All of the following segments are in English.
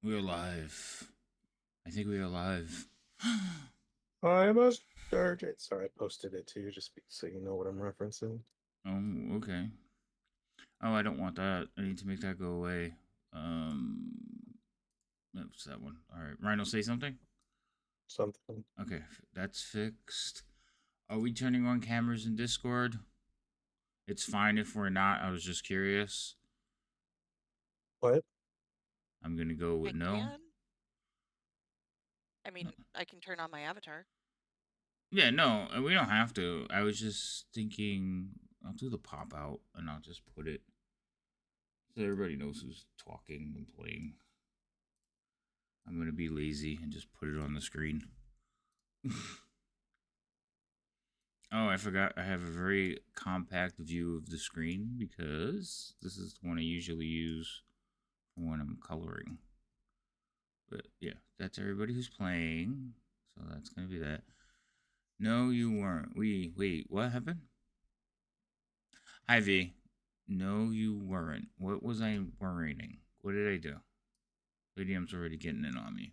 We're live. I think we are live. I must start it. Sorry, I posted it too, just so you know what I'm referencing. Oh, okay. Oh, I don't want that. I need to make that go away. What's that one? All right, Rhino, say something. Something. Okay, that's fixed. Are we turning on cameras in Discord? It's fine if we're not. I was just curious. What? I'm gonna go I with no. can. I mean, I can turn on my avatar. Yeah, no, we don't have to. I was just thinking I'll do the pop out and I'll just put it so everybody knows who's talking and playing. I'm gonna be lazy and just put it on the screen. Oh, I forgot. I have a very compact view of the screen because this is the one I usually use when I'm coloring. But yeah, that's everybody who's playing. So that's gonna be that. No, you weren't. Wait. What happened? Hi V. No, you weren't. What was I worrying? What did I do? Lady M's already getting in on me.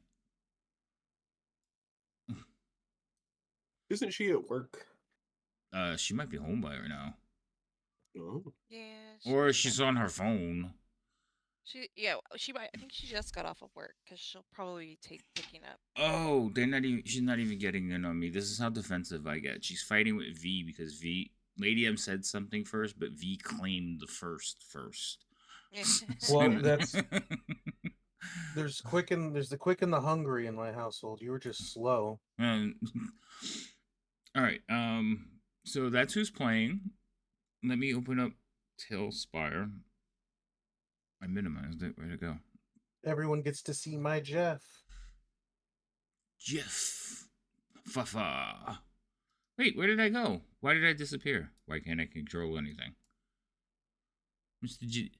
Isn't she at work? She might be home by right now, Oh. Yeah. or she's on her phone. She might. I think she just got off of work because she'll probably be picking up. Oh, they're not even. She's not even getting in on me. This is how defensive I get. She's fighting with V because Lady M said something first, but V claimed the first. Well, that's there's the quick and the hungry in my household. You were just slow. All right. So that's who's playing. Let me open up Tailspire. I minimized it. Where'd it go? Everyone gets to see my Jeff. Jeff. Fafa. Wait, where did I go? Why did I disappear? Why can't I control anything? Mr. G.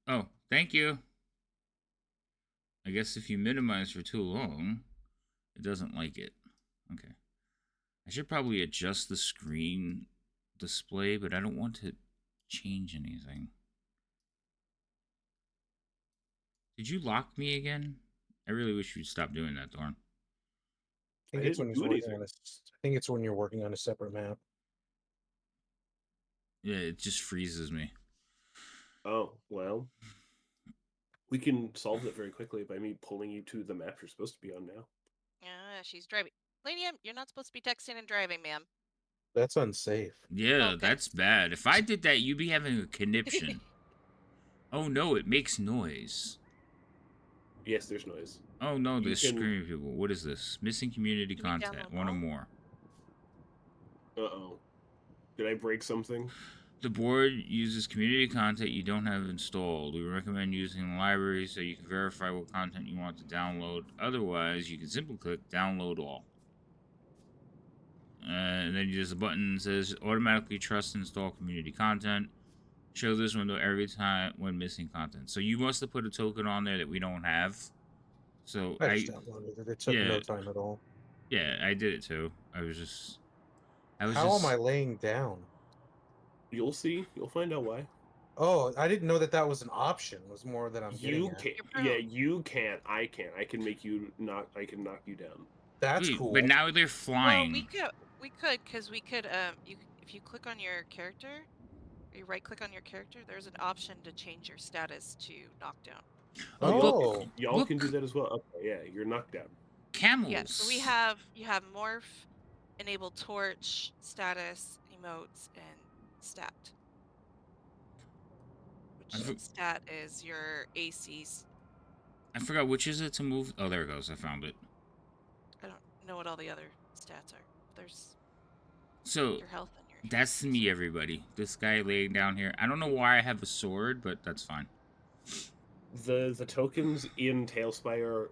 Oh, thank you. I guess if you minimize for too long, it doesn't like it. Okay. I should probably adjust the screen display, but I don't want to change anything. Did you lock me again? I really wish you'd stop doing that, Thorn. I think it's when he's working on I think it's when you're working on a separate map. Yeah, it just freezes me. Oh, well. We can solve it very quickly by me pulling you to the map you're supposed to be on now. She's driving. Lady M, you're not supposed to be texting and driving, ma'am. That's unsafe. Yeah, Okay. that's bad. If I did that, you'd be having a conniption. Oh no, it makes noise. Yes, there's noise. Oh no, there's screaming people. What is this? Missing community content. One or more. Uh-oh. Did I break something? The board uses community content you don't have installed. We recommend using the library so you can verify what content you want to download. Otherwise, you can simply click download all. And then there's a button that says automatically trust and install community content. Show this window every time when missing content. So you must have put a token on there that we don't have. So I just downloaded it. It took no time at all. Yeah, I did it too. How am I laying down? You'll see. You'll find out why. Oh, I didn't know that was an option. It was more that I'm getting at. Yeah, you can't. I can't. I can make you knock. I can knock you down. That's cool. But now they're flying. Well, we could, if you click on your character, or you right click on your character, there's an option to change your status to knockdown. Oh, y'all can do that as well. Okay, yeah, you're knocked down. Camels. Yeah, so you have morph, enable torch, status, emotes, and stat. Which stat is your AC's. I forgot which is it to move. Oh, there it goes. I found it. I don't know what all the other stats are. There's your health and your. That's me, everybody. This guy laying down here. I don't know why I have a sword, but that's fine. The tokens in Tailspire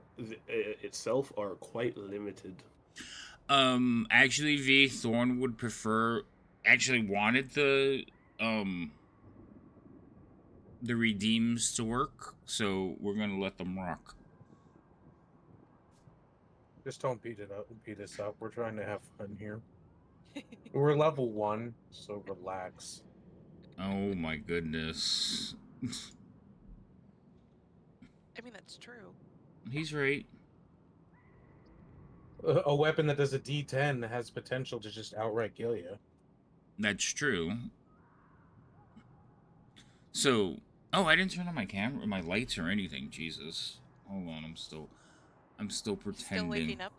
itself are quite limited. Actually, V Thorn would prefer. Actually, wanted the redeems to work, so we're gonna let them rock. Just don't beat us up. We're trying to have fun here. We're level 1, so relax. Oh my goodness. I mean, that's true. He's right. A weapon that does a D10 has potential to just outright kill you. That's true. So, oh, I didn't turn on my camera, my lights or anything. Jesus. Hold on, I'm still pretending. Still waking up.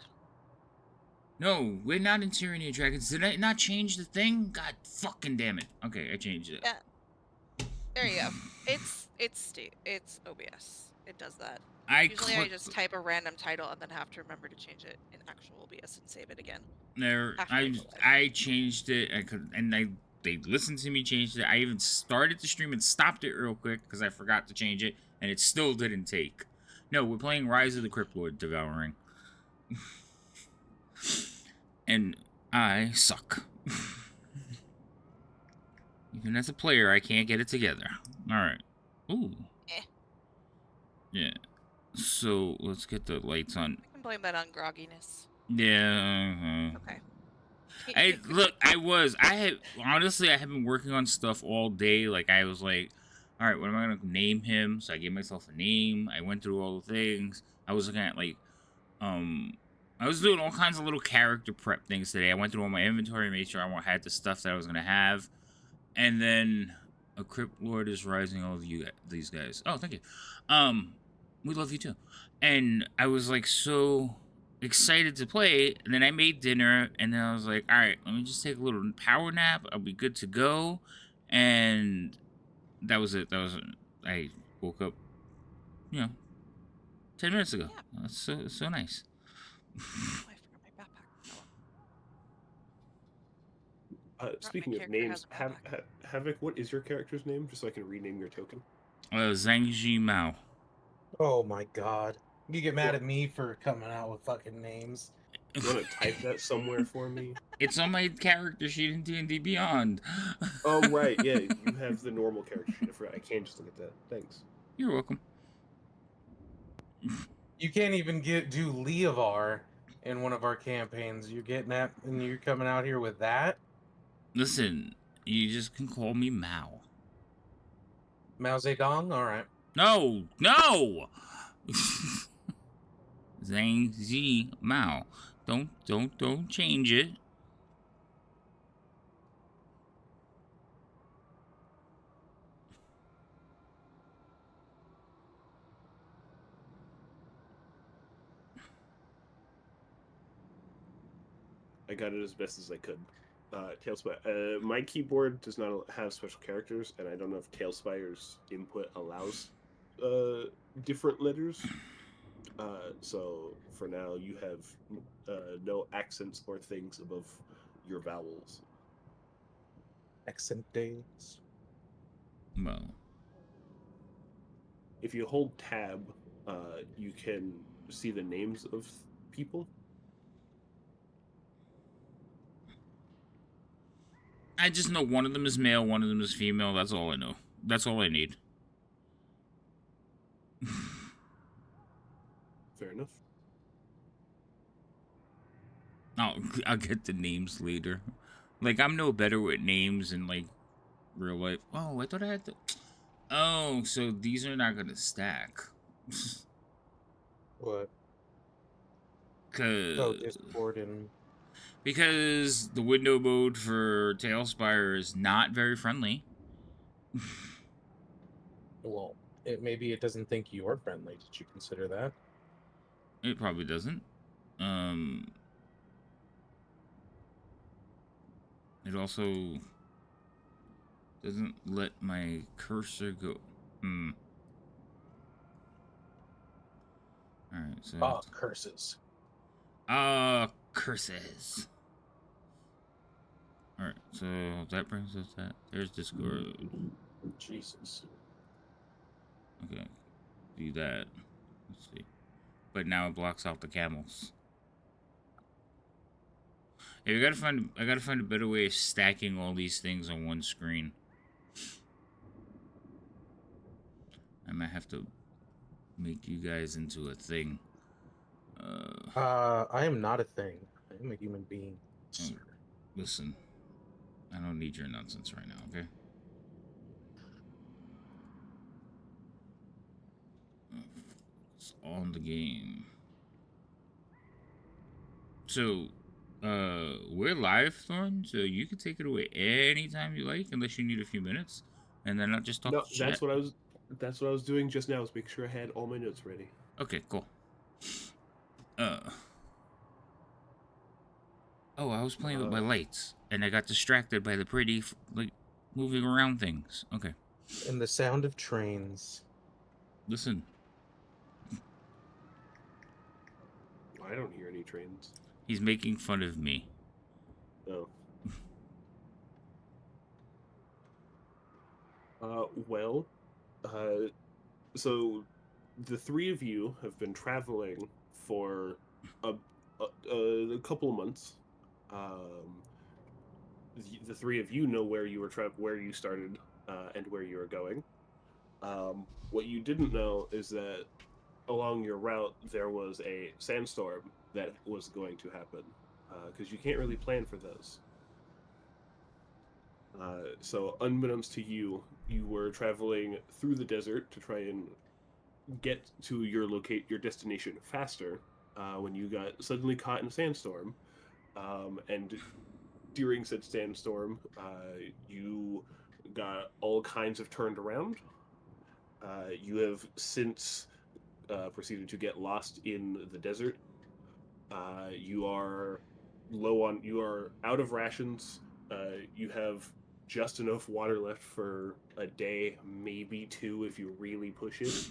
No, we're not in Tyranny of Dragons. Did I not change the thing? God fucking damn it. Okay, I changed it. Yeah. There you go. It's OBS. It does that. Usually I just type a random title and then have to remember to change it in actual OBS and save it again. There, After I go live. I changed it. They listened to me change it. I even started the stream and stopped it real quick because I forgot to change it, and it still didn't take. No, we're playing Rise of the Crypt Lord Devouring. And I suck. Even as a player, I can't get it together. Alright. Ooh. Eh. Yeah. So, let's get the lights on. I can blame that on grogginess. Yeah. Okay. I have been working on stuff all day. Like, I was like, all right, what am I going to name him? So I gave myself a name. I went through all the things. I was looking at, like, I was doing all kinds of little character prep things today. I went through all my inventory, made sure I had the stuff that I was going to have. And then a Crypt Lord is rising, all of these guys. Oh, thank you. We love you too. And I was like so excited to play, and then I made dinner, and then I was like, all right, let me just take a little power nap. I'll be good to go. And that was it. I woke up, 10 minutes ago. Yeah. That's so nice. Oh, I forgot my backpack. Speaking of names, Havoc, what is your character's name? Just so I can rename your token. Zhangji Mao. Oh my god. You get mad at me for coming out with fucking names. You want to type that somewhere for me? It's on my character sheet in D&D Beyond. Oh, right. Yeah, you have the normal character sheet. I can't just look at that. Thanks. You're welcome. You can't even do Leovar in one of our campaigns. You're getting that, and you're coming out here with that? Listen, you just can call me Mao. Mao Zedong? Alright. No! Zhang Zi Mao. Don't change it. I got it as best as I could. Tailspire. My keyboard does not have special characters, and I don't know if Tailspire's input allows different letters. So for now, you have no accents or things above your vowels. Accent days. Well, if you hold tab, you can see the names of people. I just know one of them is male, one of them is female. That's all I know. That's all I need. Fair enough. I'll get the names later. Like, I'm no better with names in, like, real life. Oh, I thought I had to... Oh, so these are not gonna stack. What? Cause... Discord and... Because the window mode for Tailspire is not very friendly. Well, maybe it doesn't think you're friendly. Did you consider that? It probably doesn't. It also doesn't let my cursor go. Alright, so... Oh, curses. Curses. Alright, so that brings us that. There's Discord. Jesus. Okay. Do that. Let's see. But now it blocks out the camels. Hey, I gotta find a better way of stacking all these things on one screen. I might have to make you guys into a thing. I am not a thing. I am a human being. Oh, listen, I don't need your nonsense right now, okay? on the game. So, we're live, Thorn, so you can take it away anytime you like, unless you need a few minutes, and then I'll just talk No, shit. that's what I was doing just now. Was make sure I had all my notes ready. Okay, cool. Oh, I was playing with my lights, and I got distracted by the pretty, like, moving around things. Okay. And the sound of trains. Listen. I don't hear any trains. He's making fun of me. Oh. Well, so the three of you have been traveling for a couple of months. The three of you know where you were where you started, and where you were going. What you didn't know is that along your route there was a sandstorm that was going to happen, because you can't really plan for those. So unbeknownst to you, you were traveling through the desert to try and get to your destination faster, when you got suddenly caught in a sandstorm, and during said sandstorm, you got all kinds of turned around. You have since proceeded to get lost in the desert. You are you are out of rations. You have just enough water left for a day, maybe two if you really push it.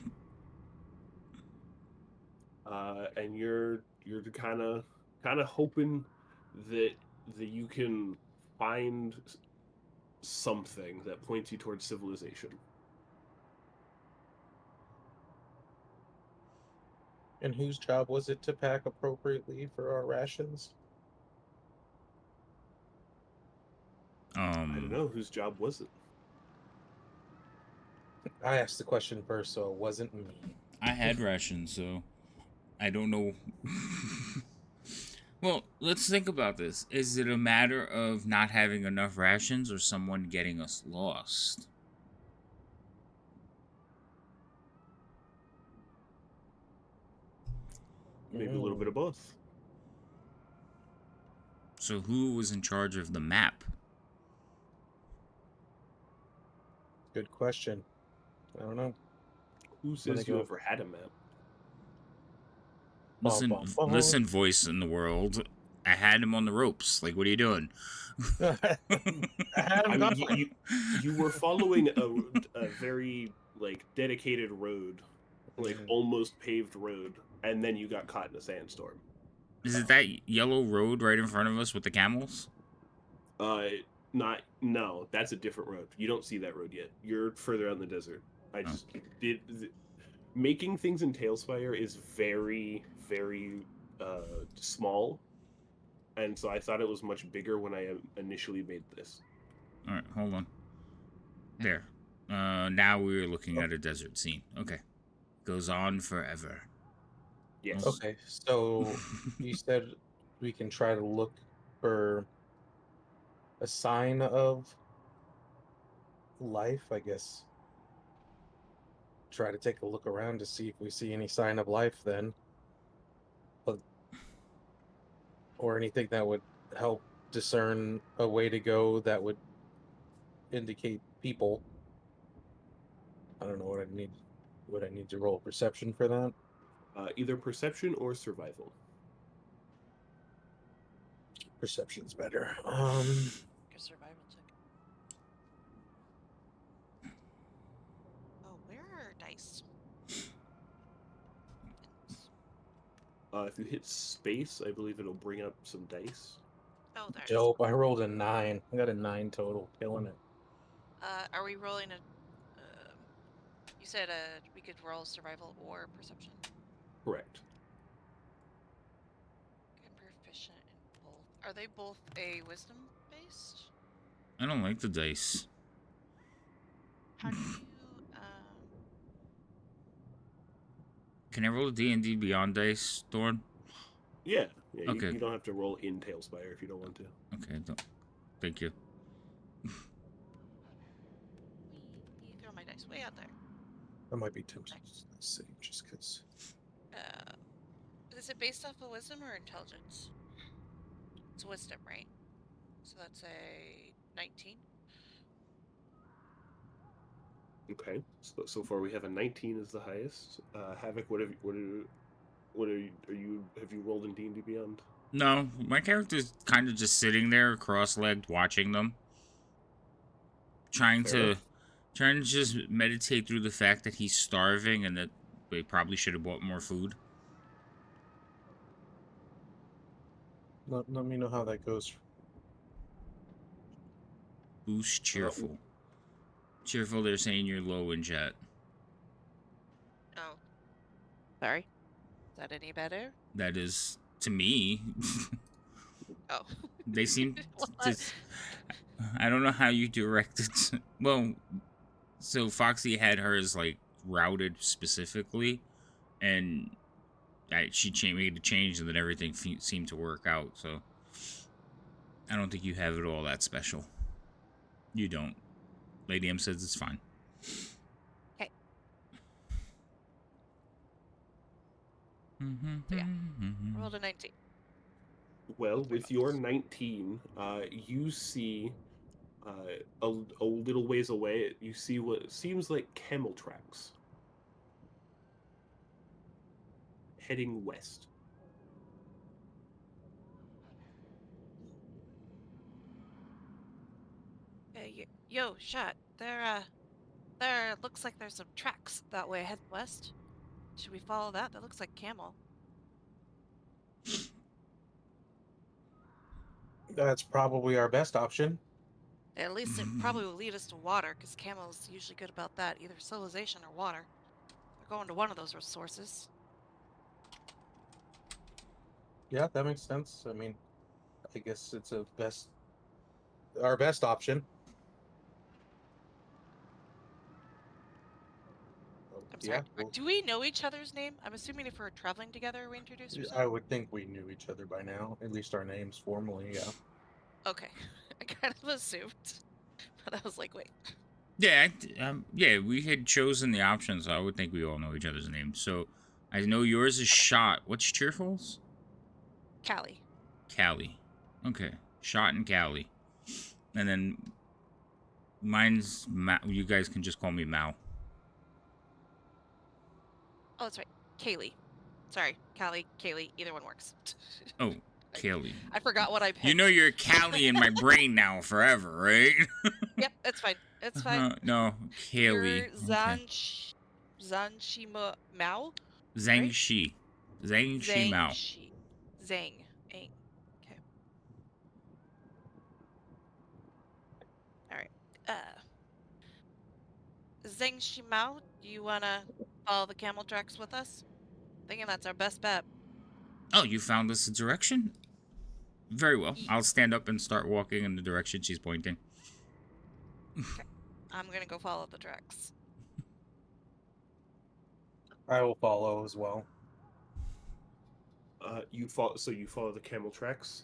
And you're kind of hoping that you can find something that points you towards civilization. And whose job was it to pack appropriately for our rations? I don't know. Whose job was it? I asked the question first, so it wasn't me. I had rations, so I don't know. Well, let's think about this. Is it a matter of not having enough rations or someone getting us lost? Maybe a little bit of both. So who was in charge of the map? Good question. I don't know. Who says you ever had a map? Listen, voice in the world. I had him on the ropes. Like, what are you doing? I mean, you were following a very like dedicated road, like almost paved road, and then you got caught in a sandstorm. Is it that yellow road right in front of us with the camels? No, that's a different road. You don't see that road yet. You're further out in the desert. I just did. Making things in Tailspire is very, very small, and so I thought it was much bigger when I initially made this. All right, hold on. There. Now we're looking at a desert scene. Okay. Goes on forever. Yes. Okay, so you said we can try to look for a sign of life, I guess. Try to take a look around to see if we see any sign of life then. Or anything that would help discern a way to go that would indicate people. I don't know what I need. Would I need to roll perception for that? Either perception or survival. Perception's better. Survival check. Oh, where are dice? If you hit space, I believe it'll bring up some dice. Oh, there. Dope. I rolled a 9. I got a 9 total. Killing it. Are we rolling a? You said we could roll survival or perception. Correct. I'm proficient in both. Are they both a wisdom based? I don't like the dice. How do you Can I roll a D&D Beyond dice, Thorn? Yeah. Okay. You don't have to roll in Tailspire if you don't want to. Okay, thank you. You throw my dice way out there. That might be tempting to say just because. is it based off of wisdom or intelligence? It's wisdom, right? So that's a 19. Okay, so far we have a 19 as the highest. Havoc, have you rolled in D&D Beyond? No, my character's kind of just sitting there, cross-legged, watching them, trying Fair to just meditate through the fact that he's starving and that they probably should have bought more food. Let me know how that goes. Boost cheerful. Cheerful, they're saying you're low in chat. Oh. Sorry. Is that any better? That is, to me. Oh. They seem to... I don't know how you directed... Well, so Foxy had hers, like, routed specifically, and she made a change, and then everything seemed to work out, so... I don't think you have it all that special. You don't. Lady M says it's fine. Okay. So yeah, rolled a 19. Well, with your 19, you see a little ways away, you see what seems like camel tracks heading west. Yo, shot. There looks like there's some tracks that way heading west. Should we follow that? That looks like camel. That's probably our best option. At least it probably will lead us to water, because camels usually good about that, either civilization or water. They're going to one of those sources. Yeah, that makes sense. I mean, I guess it's our best option. I'm sorry. Do we know each other's name? I'm assuming if we're traveling together, we introduce ourselves? I would think we knew each other by now. At least our names formally, yeah. Okay. I kind of assumed. But I was like, wait. Yeah, we had chosen the options, so I would think we all know each other's names. So, I know yours is Shot. What's Cheerful's? Callie. Callie. Okay. Shot and Callie. And then mine's Mao. You guys can just call me Mao. Oh, that's right. Kaylee. Sorry. Callie, Kaylee. Either one works. Oh, Callie. I forgot what I picked. You know you're Callie in my brain now forever, right? Yep, it's fine. It's fine. No, Callie. You're Zanshima Mao? Zhangxi. Zhangxi Mao. Zhang. Okay. Alright. Zhangxi Mao, do you want to follow the camel tracks with us? Thinking that's our best bet. Oh, you found us a direction? Very well. I'll stand up and start walking in the direction she's pointing. Okay. I'm going to go follow the tracks. I will follow as well. You follow the camel tracks.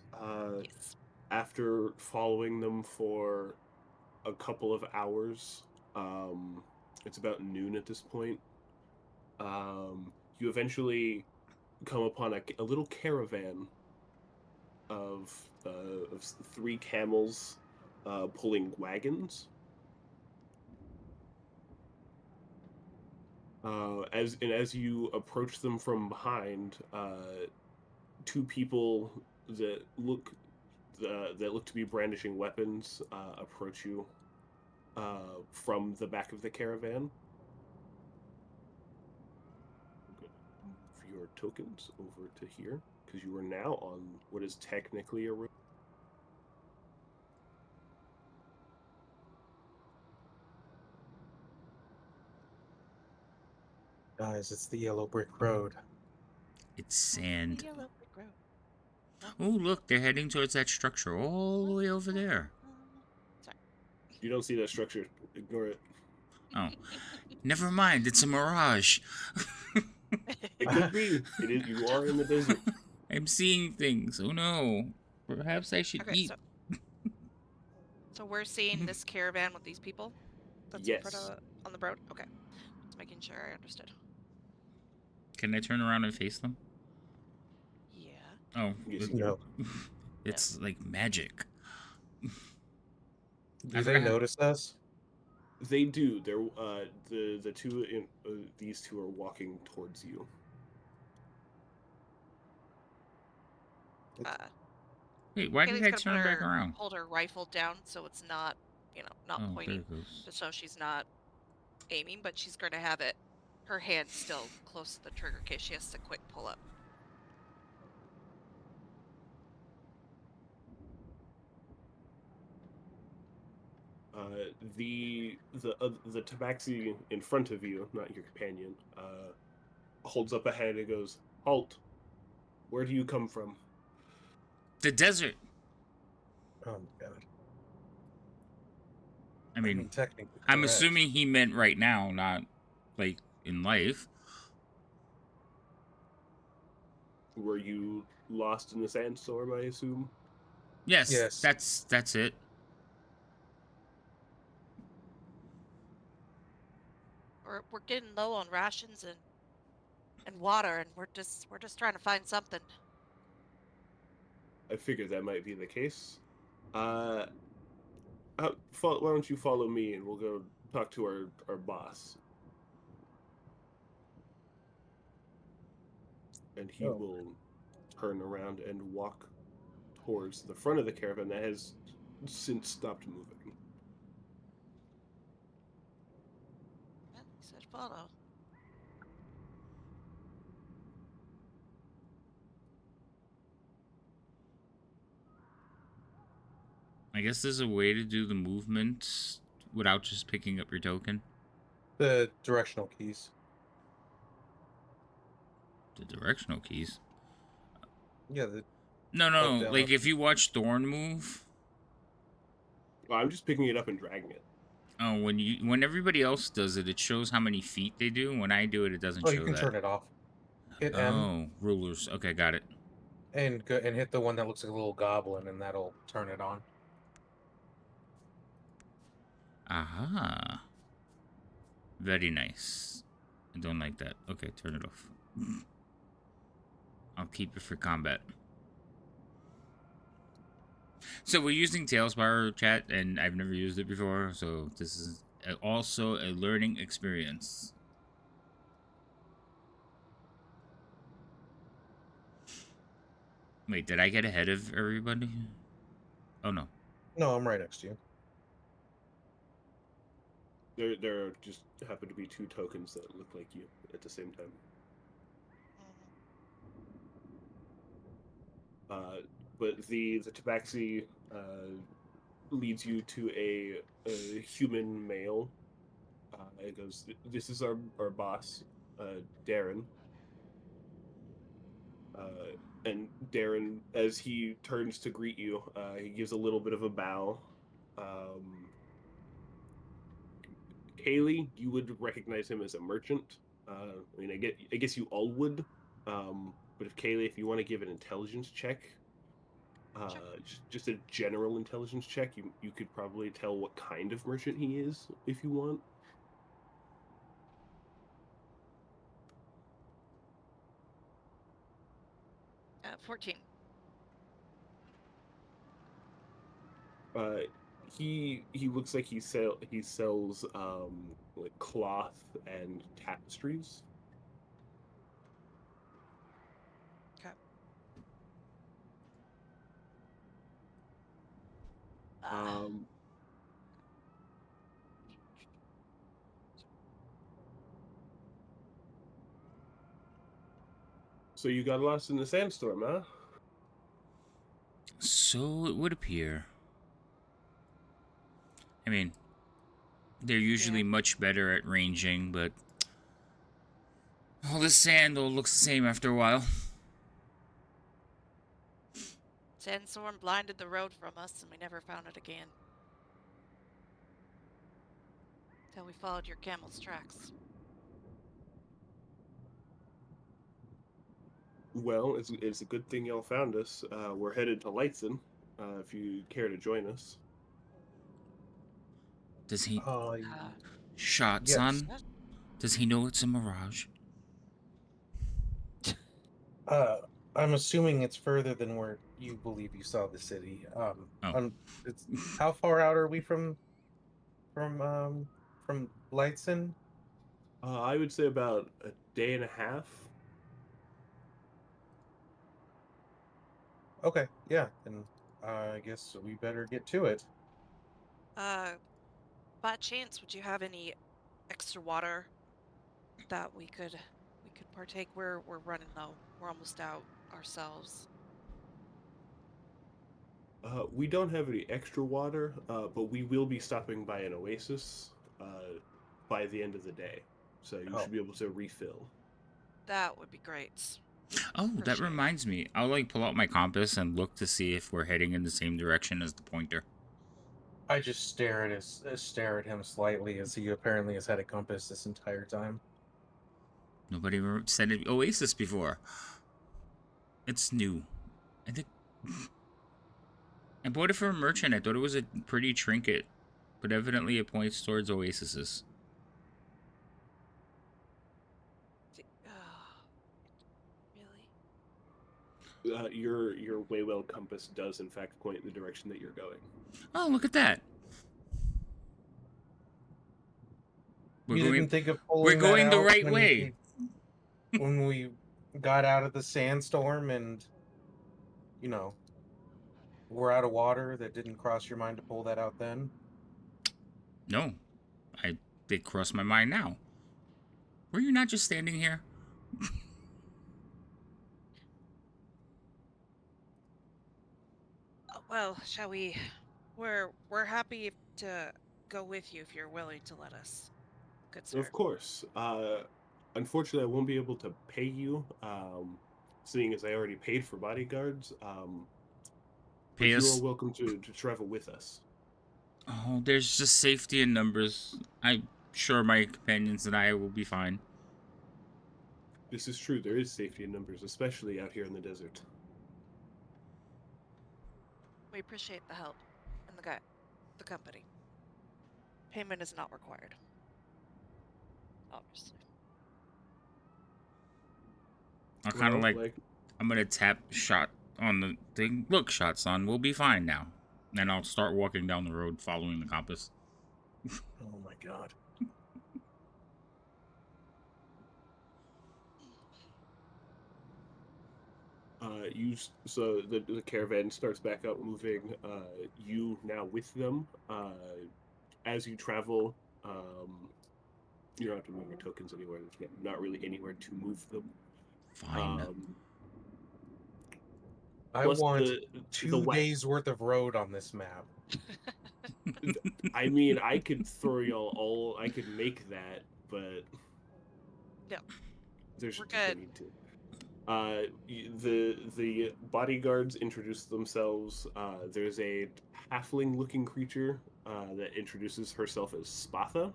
Yes. After following them for a couple of hours, it's about noon at this point. You eventually come upon a little caravan of 3 camels pulling wagons. As you approach them from behind, 2 people that look to be brandishing weapons approach you from the back of the caravan. Move your tokens over to here because you are now on what is technically a road. Guys, it's the yellow brick road. It's sand. Yellow brick road. Oh, look, they're heading towards that structure all the way over there. Sorry. You don't see that structure. Ignore it. Oh. Never mind, it's a mirage. It could be. It is. You are in the desert. I'm seeing things. Oh no. Perhaps I should eat. So we're seeing this caravan with these people? That's Yes. in front of, on the road? Okay. Just making sure I understood. Can I turn around and face them? Oh, Yes, No. it's like magic. Do they notice us? They do. They're the two in these two are walking towards you. Wait, why did I Kaylee's turn back around? hold her rifle down so it's not, not Oh, there pointing, it goes. so she's not aiming, but she's going to have her hand still close to the trigger in case she has to quick pull up. The tabaxi in front of you, not your companion, holds up a hand and goes, "Halt! Where do you come from?" The desert. Oh my god. I mean, technically, I'm correct. assuming he meant right now, not like in life. Were you lost in the sandstorm, I assume? Yes. That's it. We're getting low on rations and water, and we're just trying to find something. I figured that might be the case. Why don't you follow me and we'll go talk to our boss. And he will turn around and walk towards the front of the caravan that has since stopped moving. Well, he said follow. I guess there's a way to do the movement without just picking up your token. The directional keys. The directional keys? Yeah. No. Like if you watch Thorn move. Well, I'm just picking it up and dragging it. Oh, when everybody else does it, it shows how many feet they do. When I do it, it doesn't show that. Oh, you can turn it off. Hit M. M. Rulers. Okay, got it. And hit the one that looks like a little goblin, and that'll turn it on. Aha. Very nice. I don't like that. Okay, turn it off. I'll keep it for combat. So we're using Tailspire chat, and I've never used it before, so this is also a learning experience. Wait, did I get ahead of everybody? Oh, no. No, I'm right next to you. There just happen to be two tokens that look like you at the same time. But the tabaxi leads you to a human male. It goes, "This is our boss, Darren." And Darren, as he turns to greet you, he gives a little bit of a bow. Kaylee, you would recognize him as a merchant. I guess you all would. But if you want to give an intelligence check, Sure. just a general intelligence check, you could probably tell what kind of merchant he is if you want. 14. He looks like he sells like cloth and tapestries. Okay. So you got lost in the sandstorm, huh? So it would appear. I mean, they're usually much better at ranging, but all the sand all looks the same after a while. Sandstorm blinded the road from us, and we never found it again. Till we followed your camel's tracks. Well, it's a good thing y'all found us. We're headed to Lightson, if you care to join us. Does he... Yes. son? Does he know it's a mirage? I'm assuming it's further than where you believe you saw the city. It's how far out are we from Lightson? I would say about a day and a half. Okay, yeah, then I guess we better get to it. By chance, would you have any extra water that we could partake? We're running low. We're almost out ourselves. We don't have any extra water, but we will be stopping by an oasis by the end of the day, so you should be able to refill. That would be great. Oh, that reminds me. I'll like pull out my compass and look to see if we're heading in the same direction as the pointer. I just stare at him slightly as he apparently has had a compass this entire time. Nobody ever said it oasis before. It's new. I think I bought it for a merchant. I thought it was a pretty trinket, but evidently it points towards oases. Really? Your Waywell compass does in fact point in the direction that you're going. Oh, look at that! You didn't think of pulling that out? We're going the right way. When we got out of the sandstorm and, you know, we're out of water, that didn't cross your mind to pull that out then? No, it crossed my mind now. Were you not just standing here? Well, shall we? We're happy to go with you if you're willing to let us. Good sir. Of course. Unfortunately, I won't be able to pay you, seeing as I already paid for bodyguards. But you are welcome to travel with us. Oh, there's just safety in numbers. I'm sure my companions and I will be fine. This is true. There is safety in numbers, especially out here in the desert. We appreciate the help and the company. Payment is not required. Obviously. I'll kind of like, I'm gonna tap Shot on the thing. Look, Shot, son, we'll be fine now. And I'll start walking down the road following the compass. Oh my god. So the caravan starts back up moving. You now with them. As you travel, you don't have to move your tokens anywhere. There's not really anywhere to move them. Fine. I want 2 days worth of road on this map. I mean, I could throw y'all all. I could make that, but no, there's we're good. Need to. The bodyguards introduce themselves. There's a halfling-looking creature that introduces herself as Spatha.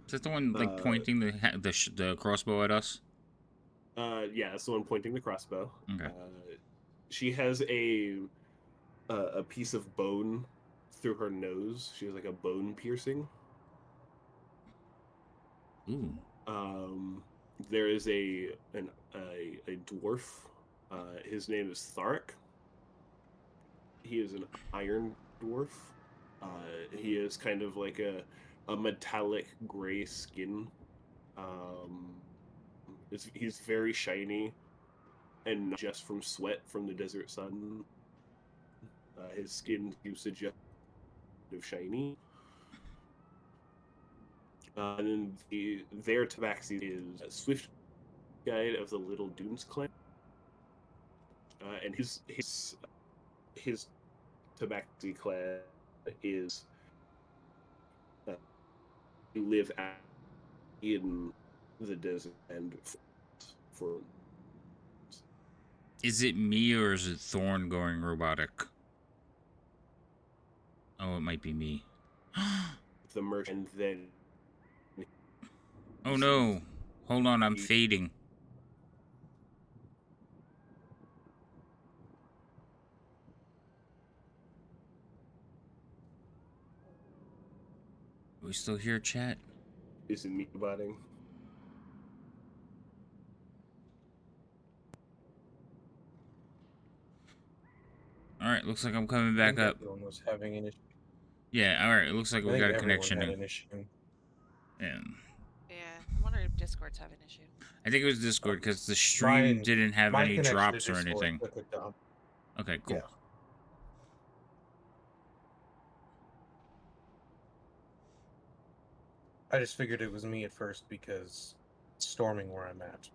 Is that the one like pointing the crossbow at us? Yeah, it's the one pointing the crossbow. Okay. She has a piece of bone through her nose. She has like a bone piercing. Ooh. There is a dwarf. His name is Thark. He is an iron dwarf. He is kind of like a metallic gray skin. He's very shiny, and not just from sweat from the desert sun. His skin usage of shiny. And then their tabaxi is a swift guide of the Little Dunes clan. And his tabaxi clan is live in the desert and for. Is it me or is it Thorn going robotic? Oh, it might be me. The merchant then. Oh no! Hold on, I'm fading. Are we still here, chat? Is it me botting? Alright, looks like I'm coming back up. Everyone was having an issue. Yeah, alright, it looks like we got a connection. Had an issue. Yeah. Yeah, I wonder if Discord's having an issue. I think it was Discord because the stream didn't have any drops or anything. Okay, cool. Yeah. I just figured it was me at first because it's storming where I'm at.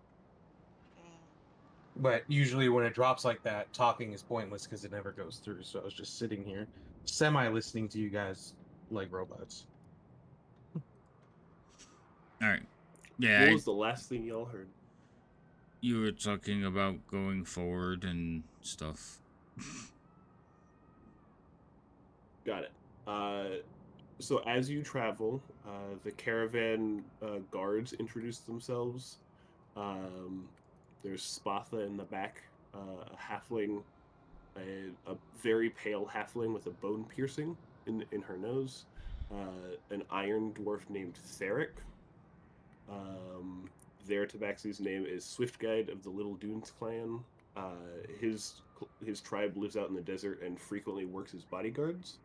But usually when it drops like that, talking is pointless because it never goes through. So I was just sitting here, semi-listening to you guys like robots. All right. Yeah. What was the last thing y'all heard? You were talking about going forward and stuff. Got it. So as you travel, the caravan guards introduce themselves. There's Spatha in the back, a halfling, a very pale halfling with a bone piercing in her nose, an iron dwarf named Theric. Their tabaxi's name is Swiftguide of the Little Dunes clan. His tribe lives out in the desert and frequently works as bodyguards.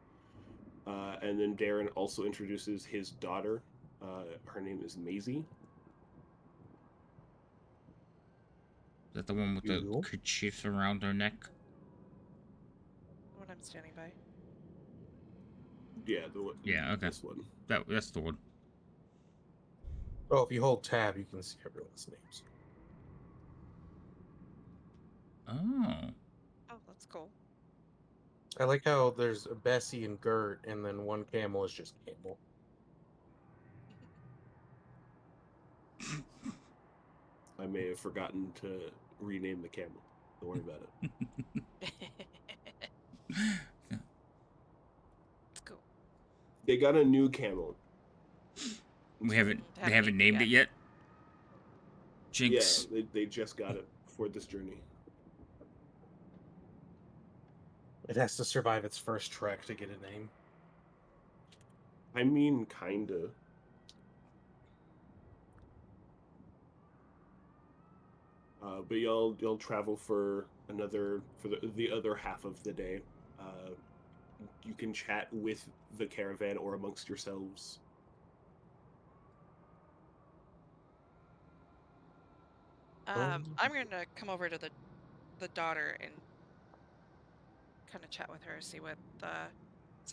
And then Darren also introduces his daughter. Her name is Maisie. Is that the one with the kerchief around her neck? The one I'm standing by. Yeah, the one. Yeah, okay. This one. That's the one. Oh, if you hold tab, you can see everyone's names. Oh. Oh, that's cool. I like how there's a Bessie and Gert, and then one camel is just Camel. I may have forgotten to rename the camel. Don't worry about it. It's cool. They got a new camel. They haven't named it yet? Jinx. Yeah, they just got it for this journey. It has to survive its first trek to get a name. I mean, kinda. But y'all travel for the other half of the day. You can chat with the caravan or amongst yourselves. I'm gonna come over to the daughter and kind of chat with her, see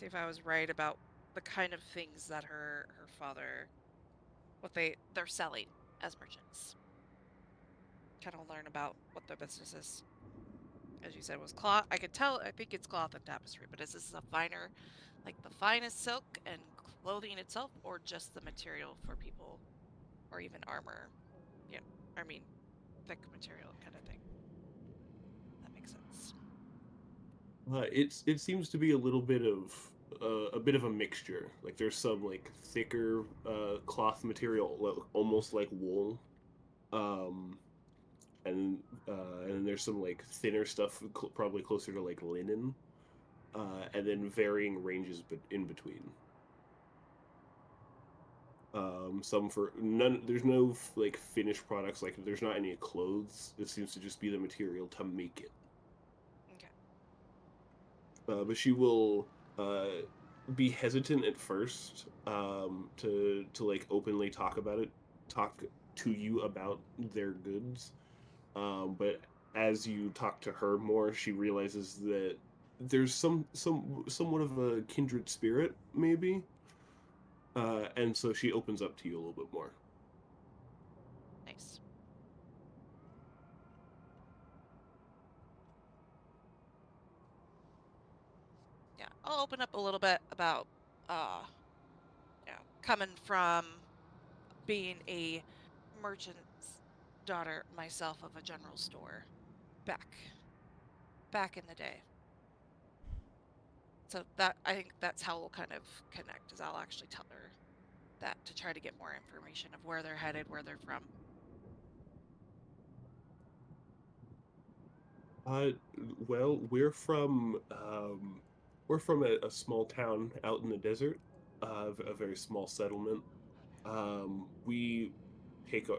if I was right about the kind of things that her father, they're selling as merchants. Kind of learn about what their business is. As you said, was cloth. I could tell. I think it's cloth and tapestry, but is this a finer, like the finest silk and clothing itself, or just the material for people, or even armor? Yeah, I mean, thick material kind of thing. That makes sense. It seems to be a little bit of a mixture. Like there's some like thicker cloth material, almost like wool, and then there's some like thinner stuff, probably closer to like linen, and then varying ranges, but in between. Some for none. There's no like finished products. Like there's not any clothes. It seems to just be the material to make it. But she will be hesitant at first to like openly talk to you about their goods. But as you talk to her more, she realizes that there's somewhat of a kindred spirit, maybe. And so she opens up to you a little bit more. Nice. Yeah, I'll open up a little bit about, coming from being a merchant's daughter myself of a general store back in the day. So that, I think that's how we'll kind of connect, is I'll actually tell her that to try to get more information of where they're headed, where they're from. Well, we're from a small town out in the desert, a very small settlement. We take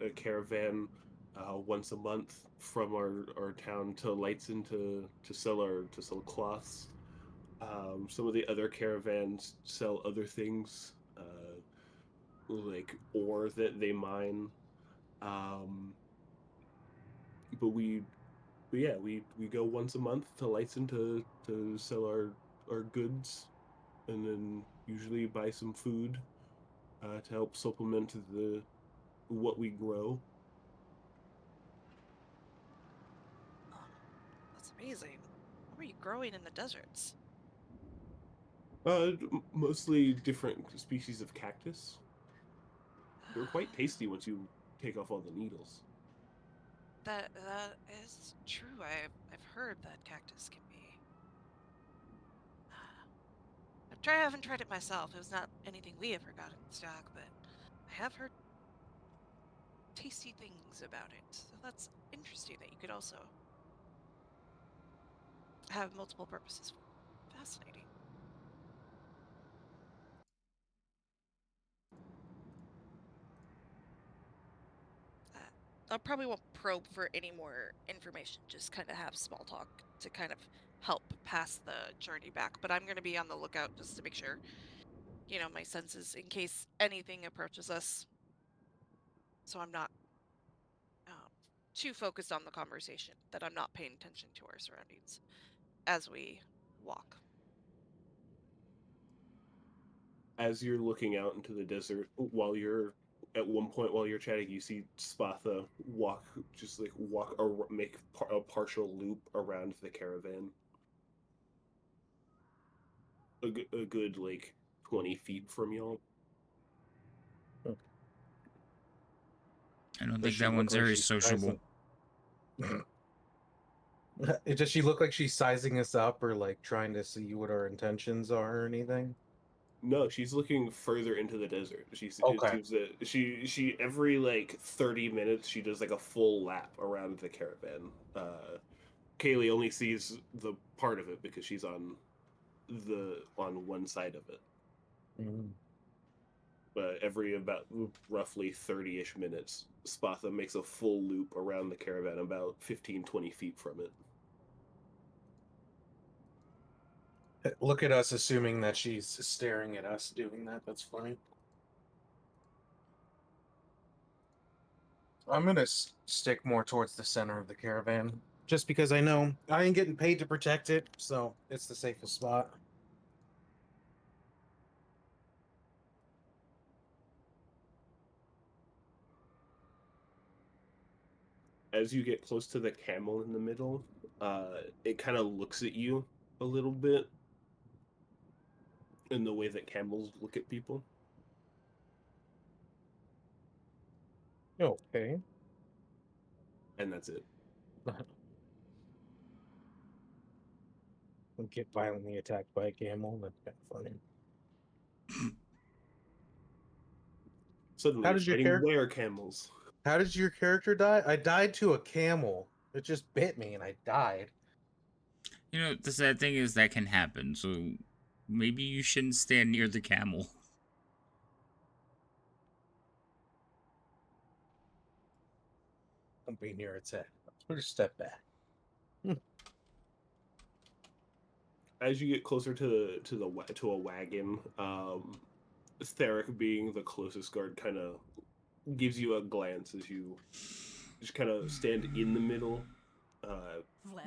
a caravan once a month from our town to Lightson to sell cloths. Some of the other caravans sell other things, like ore that they mine. Um, but we go once a month to Lightson to sell our goods, and then usually buy some food to help supplement the what we grow. Oh, that's amazing. What were you growing in the deserts? Mostly different species of cactus. They're quite Ah, tasty once you take off all the needles. that is true. I've heard that cactus can be. Ah, I haven't tried it myself. It was not anything we ever got in stock, but I have heard tasty things about it. So that's interesting that you could also have multiple purposes for it. Fascinating. Uh, I probably won't probe for any more information, just kind of have small talk to kind of help pass the journey back. But I'm going to be on the lookout just to make sure, my senses in case anything approaches us. So I'm not um, too focused on the conversation that I'm not paying attention to our surroundings as we walk. As you're looking out into the desert, while you're at one point while you're chatting, you see Spatha walk or make a partial loop around the caravan. A good like 20 feet from y'all. I don't Does think she that look one's like very she's sociable. sizing? Does she look like she's sizing us up or like trying to see what our intentions are or anything? No, she's looking further into the desert. It Okay. seems that she every like 30 minutes she does like a full lap around the caravan. Kaylee only sees the part of it because she's on one side of it. Mhm. But every about roughly 30-ish minutes, Spatha makes a full loop around the caravan about 15-20 feet from it. Look at us, assuming that she's staring at us doing that. That's fine. I'm gonna stick more towards the center of the caravan, just because I know I ain't getting paid to protect it, so it's the safest spot. As you get close to the camel in the middle, it kind of looks at you a little bit in the way that camels look at people. Okay. And that's it. Get violently attacked by a camel. That's kind of funny. Suddenly, How you're did your fighting character? were camels. How did your character die? I died to a camel. It just bit me and I died. You know, the sad thing is that can happen, so maybe you shouldn't stand near the camel. Don't be near its head. Just step back. As you get closer to a wagon, Theric, being the closest guard, kind of gives you a glance as you just kind of stand in the middle. Vlad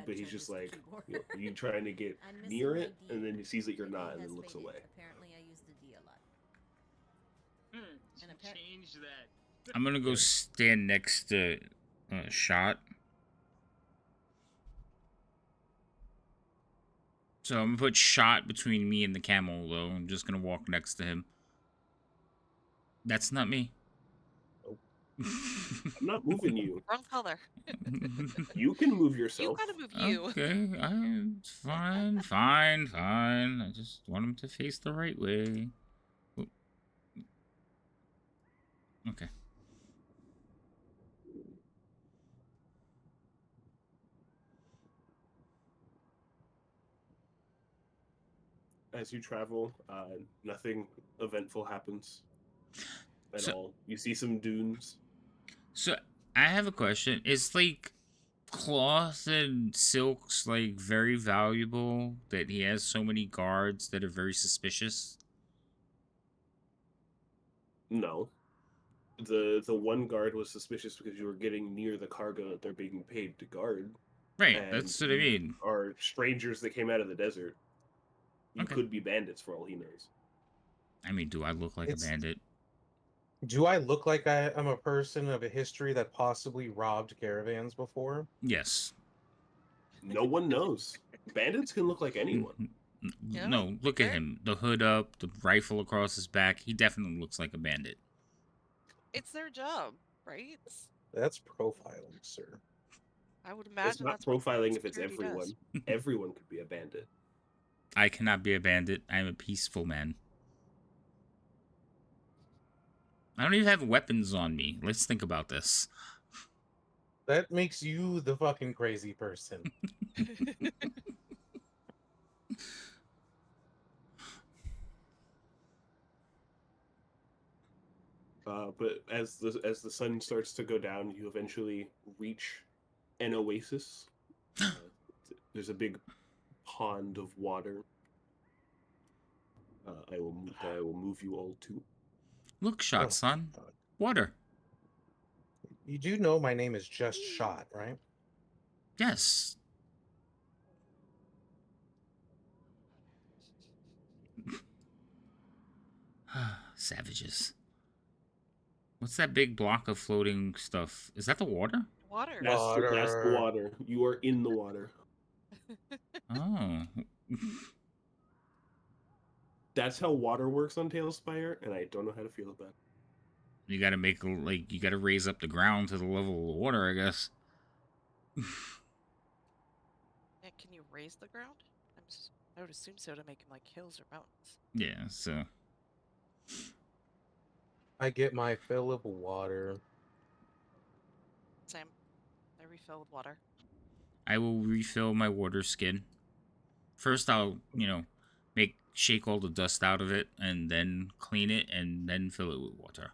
But he's turned just his like, keyboard. you trying to get I'm missing near my it, D. and then he sees that you're The not, A and has then looks faded. away. Apparently, I use the D a lot. And Change that. I'm gonna go stand next to Shot. So I'm gonna put Shot between me and the camel, though. I'm just gonna walk next to him. That's not me. Oh. I'm not moving you. Wrong color. You can move You yourself. gotta move you. Okay, it's fine, fine, fine. I just want him to face the right way. Oop. Okay. As you travel, nothing eventful happens at So, all. You see some dunes. so I have a question. Is like cloth and silks like very valuable that he has so many guards that are very suspicious? No. The one guard was suspicious because you were getting near the cargo that they're being paid to guard, Right, and that's what I you mean. are strangers that came out of the desert. You Okay. could be bandits for all he knows. I mean, do I look like a It's- bandit? Do I look like I'm a person of a history that possibly robbed caravans before? Yes. No one knows. Bandits can look like anyone. Yeah, No, look at fair. him. The hood up, the rifle across his back. He definitely looks like a bandit. It's their job, right? That's profiling, sir. I would It's imagine not that's what profiling if it's security does. everyone. Everyone could be a bandit. I cannot be a bandit. I am a peaceful man. I don't even have weapons on me. Let's think about this. That makes you the fucking crazy person. But as the sun starts to go down, you eventually reach an oasis. There's a big pond of water. I will move you all to. Look, shot, Oh, son. God. Water. You do know my name is Just Shot, right? Yes. Savages. What's that big block of floating stuff? Is that the water? Water. That's the water. You are in the water. Oh. That's how water works on Tailspire, and I don't know how to feel about it. You gotta make, like, you gotta raise up the ground to the level of the water, I guess. Yeah, can you raise the ground? I would assume so to make them like hills or mountains. Yeah, so. I get my fill of water. Same. I refill with water. I will refill my water skin. First, I'll, shake all the dust out of it, and then clean it, and then fill it with water.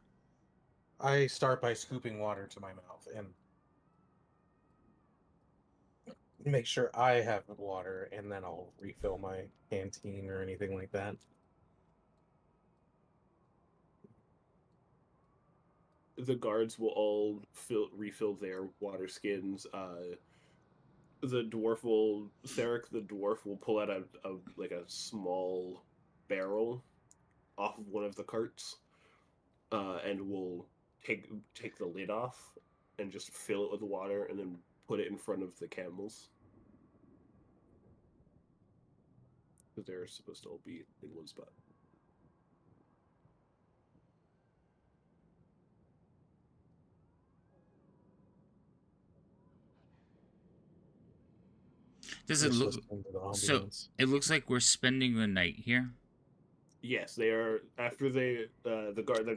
I start by scooping water to my mouth and make sure I have water, and then I'll refill my canteen or anything like that. The guards will all refill their water skins. The Theric the dwarf will pull out a small barrel off of one of the carts, and will take the lid off and just fill it with water, and then put it in front of the camels. Because they're supposed to all be in one spot. Does it Just look listening to the so? ambience. It looks like we're spending the night here. Yes, they are. After the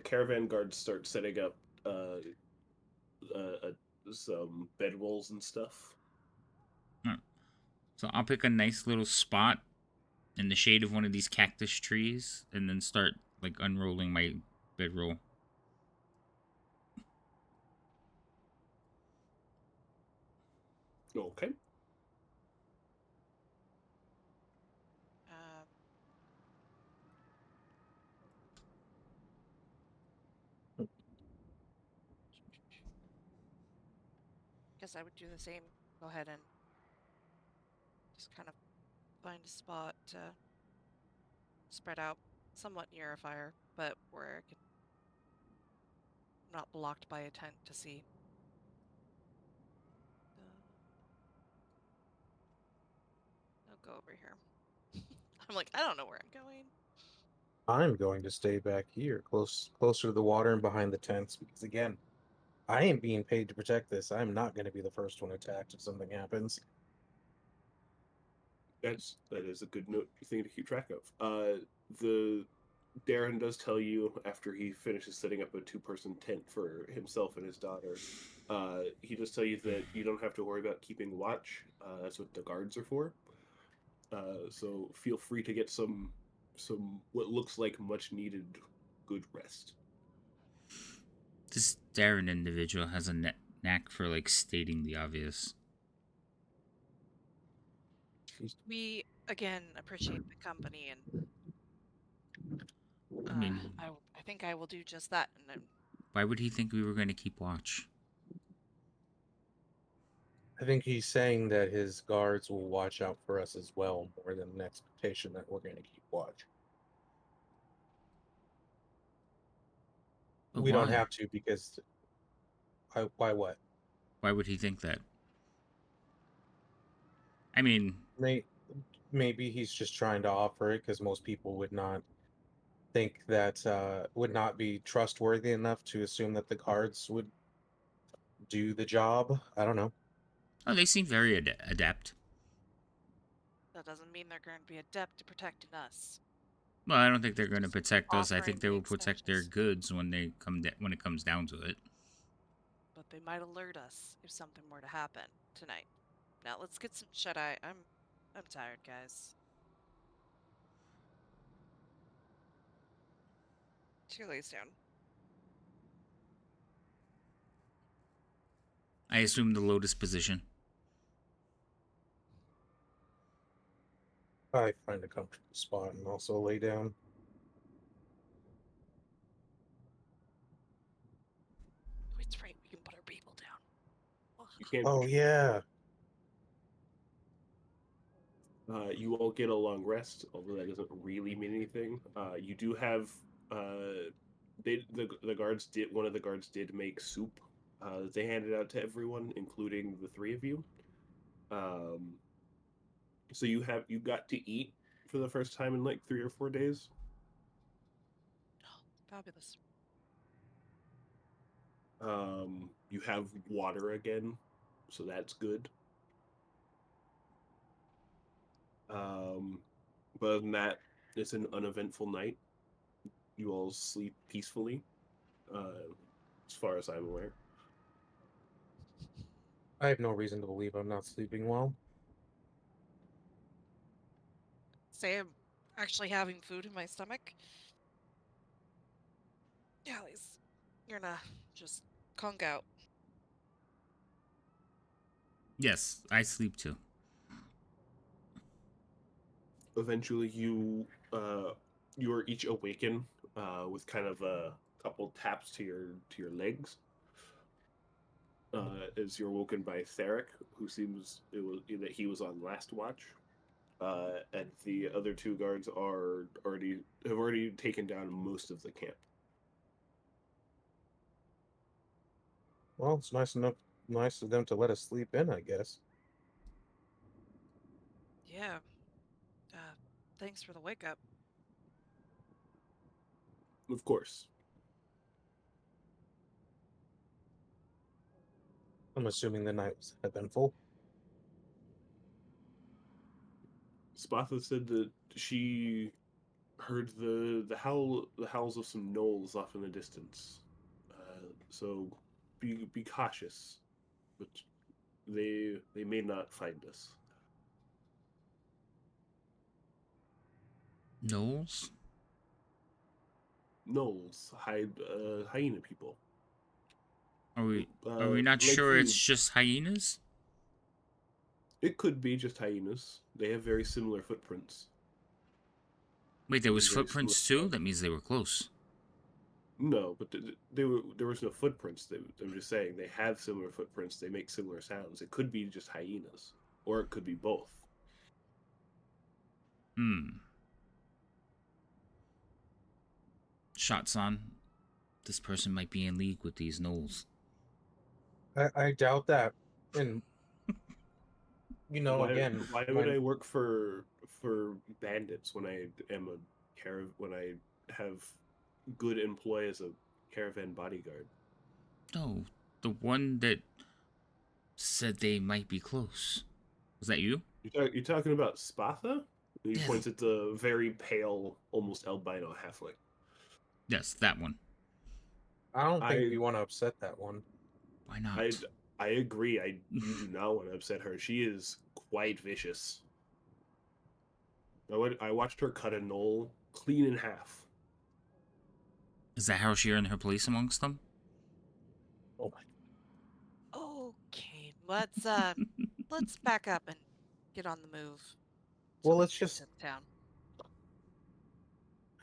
caravan guards start setting up some bedrolls and stuff. So I'll pick a nice little spot in the shade of one of these cactus trees, and then start like unrolling my bedroll. Okay. Guess I would do the same. Go ahead and just kind of find a spot to spread out somewhat near a fire, but where I can not blocked by a tent to see. I'll go over here. I'm like, I don't know where I'm going. I'm going to stay back here, closer to the water and behind the tents, because again, I ain't being paid to protect this. I'm not going to be the first one attacked if something happens. That is a good thing to keep track of. The Darren does tell you after he finishes setting up a 2-person tent for himself and his daughter. He does tell you that you don't have to worry about keeping watch. That's what the guards are for. So feel free to get some what looks like much needed good rest. This Darren individual has a knack for like stating the obvious. We again appreciate the company, and I mean, I think I will do just that. And then why would he think we were going to keep watch? I think he's saying that his guards will watch out for us as well, more than an expectation that we're going to keep watch. But We don't why? have to because why what? Why would he think that? I mean, Maybe he's just trying to offer it because most people would not think that would not be trustworthy enough to assume that the guards would do the job. I don't know. oh, they seem very adept. that doesn't mean they're going to be adept to protecting us. Well, I don't think they're going to Just protect us. I offering think they the will protect their extensions. goods when when it comes down to it. But they might alert us if something were to happen tonight. Now let's get some shut eye. I'm tired, guys. She lays down. I assume the lotus position. I find a comfortable spot and also lay down. It's right. We can put our people down. You can't. Oh yeah. You all get a long rest, although that doesn't really mean anything. You do have the guards did one of the guards did make soup that they handed out to everyone, including the three of you. So you got to eat for the first time in like 3 or 4 days. Fabulous. You have water again, so that's good. But other than that, it's an uneventful night. You all sleep peacefully, as far as I'm aware. I have no reason to believe I'm not sleeping well. Say I'm actually having food in my stomach. Yeah, at least you're gonna just conk out. Yes, I sleep too. Eventually, you are each awaken with kind of a couple taps to your legs. As you're woken by Theric, who seems that he was on last watch, and the other two guards have already taken down most of the camp. Well, it's nice of them to let us sleep in, I guess. Yeah. Thanks for the wake up. Of course, I'm assuming the night was eventful. Spatha said that she heard the howls of some gnolls off in the distance. So be cautious, but they may not find us. Knowles? Gnolls, hyena people. Are we not Like sure it's you. just hyenas? It could be just hyenas. They have very similar footprints. Wait, there was Very similar footprints too? sounds. That means they were close. No, but there was no footprints. I'm just saying they have similar footprints. They make similar sounds. It could be just hyenas, or it could be both. Hmm. Shots on. This person might be in league with these gnolls. I doubt that. And again, Why would I work for bandits when I am when I have good employ as a caravan bodyguard? No, the one that said they might be close. Was that you? You're talking about Spatha? He Yeah. points at the very pale, almost albino halfling. Yes, that one. I don't think I we want to upset that one. Why not? I agree. You do not want to upset her. She is quite vicious. I watched her cut a gnoll clean in half. Is that how she earned her place amongst them? Oh my! let's back up and get on the move. So Well, we let's can get just. to the town.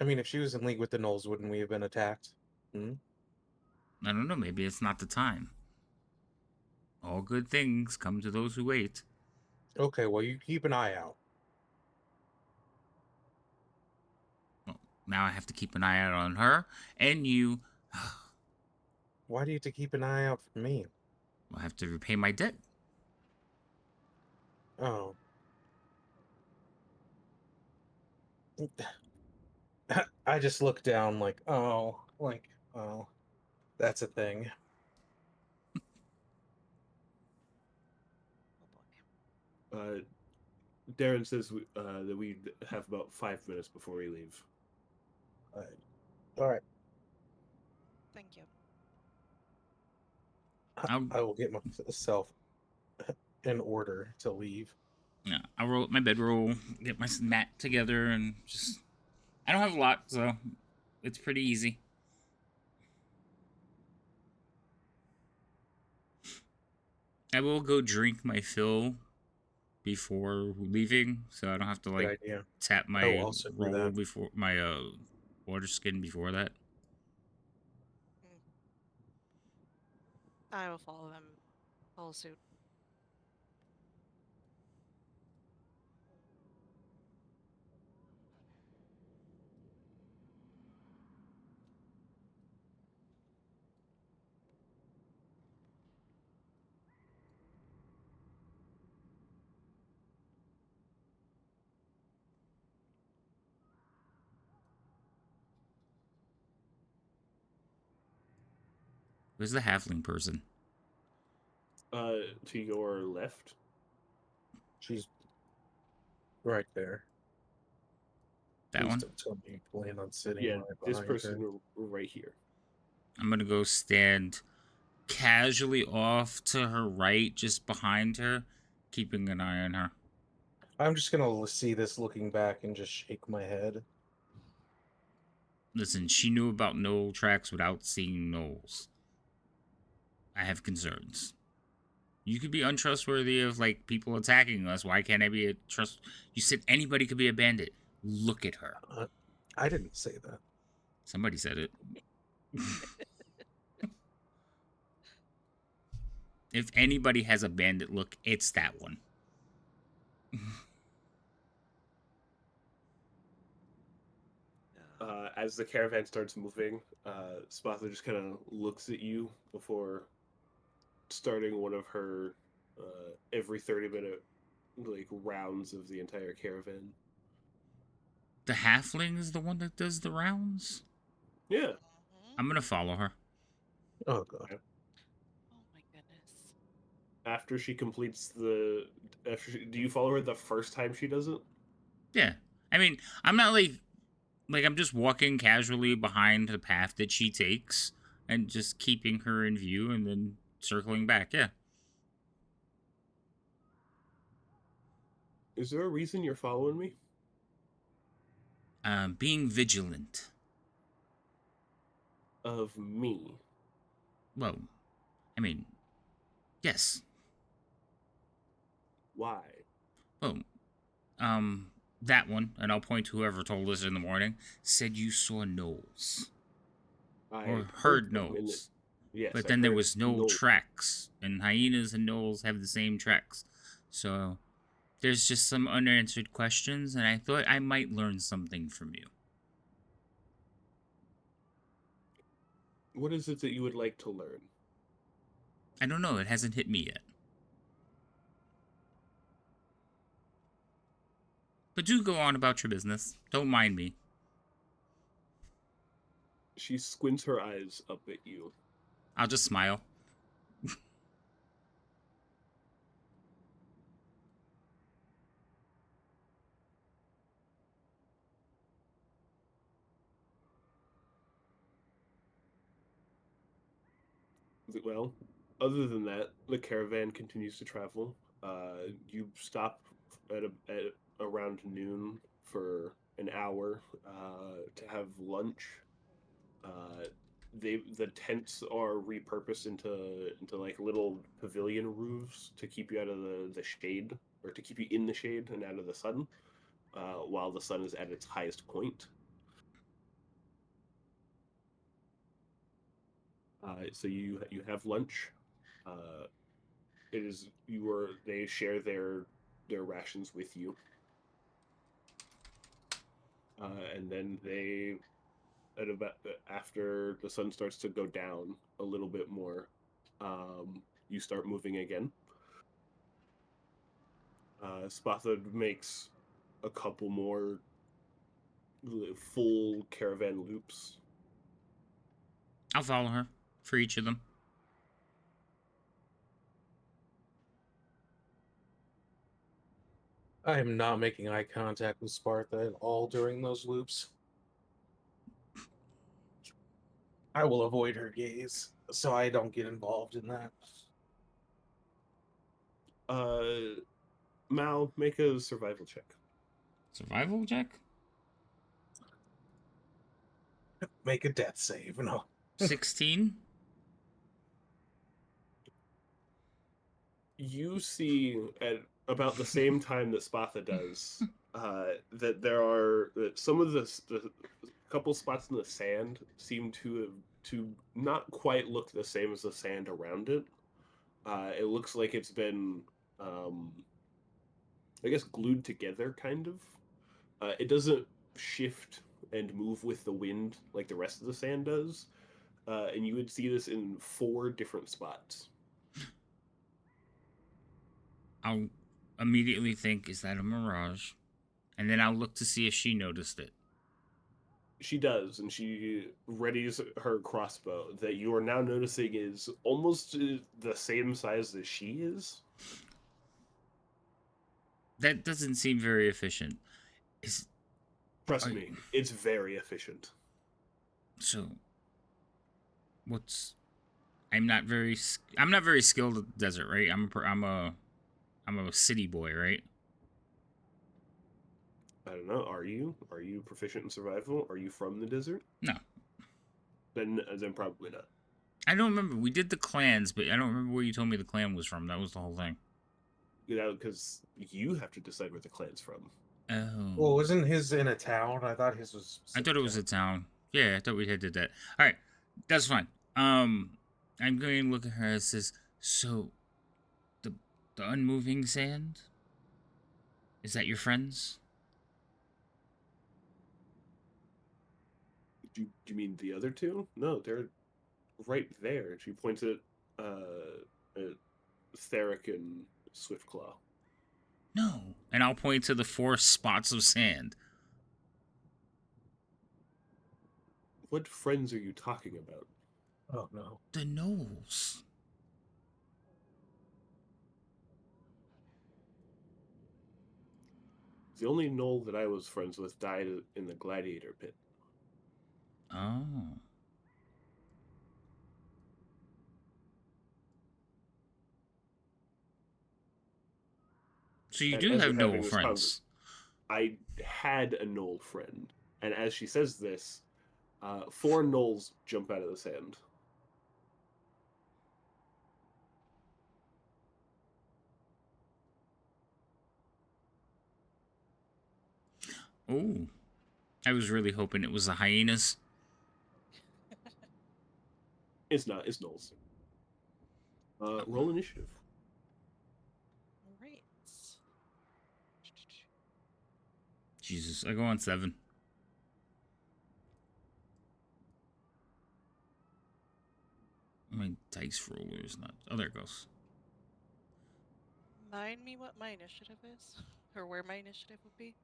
I mean, if she was in league with the Knolls, wouldn't we have been attacked? Hmm? I don't know. Maybe it's not the time. All good things come to those who wait. Okay, well, you keep an eye out. Well, now I have to keep an eye out on her and you. Why do you have to keep an eye out for me? I'll have to repay my debt. Oh. I just look down like, oh, that's a thing. Oh boy. Darren says that we have about 5 minutes before we leave. All right. Thank you. I will get myself in order to leave. Yeah, I'll roll up my bedroll, get my mat together, and just. I don't have a lot, so it's pretty easy. I will go drink my fill before leaving, so I don't have to Good like idea. tap I will my also do roll that. before my water skin before that. I will follow them. Follow suit. Where's the halfling person? To your left. She's right there. That Please one? don't tell me you plan on sitting Yeah, right this behind person her. right here. I'm gonna go stand casually off to her right, just behind her, keeping an eye on her. I'm just gonna see this looking back and just shake my head. Listen, she knew about knoll tracks without seeing knolls. I have concerns. You could be untrustworthy of like people attacking us. Why can't I be a trust? You said anybody could be a bandit. Look at her. I didn't say that. Somebody said it. If anybody has a bandit look, it's that one. As the caravan starts moving, Spatha just kind of looks at you before starting one of her every 30-minute like rounds of the entire caravan. The halfling is the one that does the rounds? Yeah. I'm gonna follow her. Oh god. Oh my goodness. After she completes do you follow her the first time she does it? Yeah. I mean, I'm not like I'm just walking casually behind the path that she takes and just keeping her in view and then circling back. Yeah. Is there a reason you're following me? Being vigilant. Of me? Well, I mean, yes. Why? Well, that one, and I'll point to whoever told us in the morning, said you saw gnolls. I Or heard them in gnolls. Yes, But I then there heard was no no. tracks, and hyenas and gnolls have the same tracks. So there's just some unanswered questions, and I thought I might learn something from you. What is it that you would like to learn? I don't know, it hasn't hit me yet. But do go on about your business. Don't mind me. She squints her eyes up at you. I'll just smile. Well, other than that, the caravan continues to travel. You stop at around noon for an hour to have lunch. the tents are repurposed into like little pavilion roofs to keep you out of the shade, or to keep you in the shade and out of the sun, while the sun is at its highest point. So you have lunch. Uh, it is you are they share their rations with you, and then they at about after the sun starts to go down a little bit more, you start moving again. Spatha makes a couple more full caravan loops. I'll follow her for each of them. I am not making eye contact with Sparta at all during those loops. I will avoid her gaze so I don't get involved in that. Mal, make a survival check. Survival check? Make a death save. No. 16? You see at about the same time that Spatha does, that there are that some of the couple spots in the sand seem to not quite look the same as the sand around it. It looks like it's been, um, I guess, glued together, kind of. It doesn't shift and move with the wind like the rest of the sand does, and you would see this in 4 different spots. I'll immediately think, is that a mirage? And then I'll look to see if she noticed it. She does, and she readies her crossbow that you are now noticing is almost the same size as she is. That doesn't seem very efficient. Trust me, it's very efficient. So, I'm not very skilled at the desert, right? I'm a city boy, right? I don't know. Are you? Are you proficient in survival? Are you from the desert? No. Then probably not. I don't remember. We did the clans, but I don't remember where you told me the clan was from. That was the whole thing. You know, because you have to decide where the clan's from. Oh. Well, wasn't his in a town? I thought his was. I thought it was a town. Yeah, I thought we had did that. All right, that's fine. I'm going to look at her and says, so, the unmoving sand. Is that your friends? Do you mean the other two? No, they're right there. She points at Theric and Swiftclaw. No. And I'll point to the 4 spots of sand. What friends are you talking about? Oh no. The gnolls. The only gnoll that I was friends with died in the gladiator pit. Oh. So you And do as have you're having gnoll this friends. I had a gnoll friend, and as she says this, 4 gnolls jump out of the sand. Oh. I was really hoping it was the hyenas. It's not. It's gnolls. Roll initiative. All right. Jesus, I go on 7. My dice roller is not. Oh, there it goes. Remind me what my initiative is, or where my initiative would be.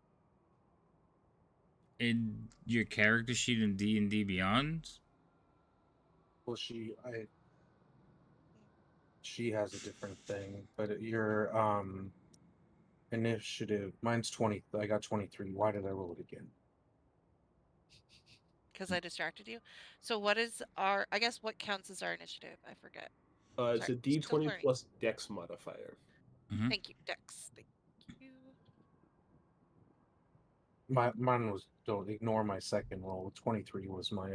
In your character sheet in D&D Beyond? Well, she has a different thing, but your initiative, mine's 20. I got 23. Why did I roll it again? Because I distracted you. So what is our? I guess what counts as our initiative? I forget. It's Sorry, a still D20 learning. plus Dex modifier. Mm-hmm. Thank you, Dex. Thank you. Mine was. Don't ignore my second roll. 23 was my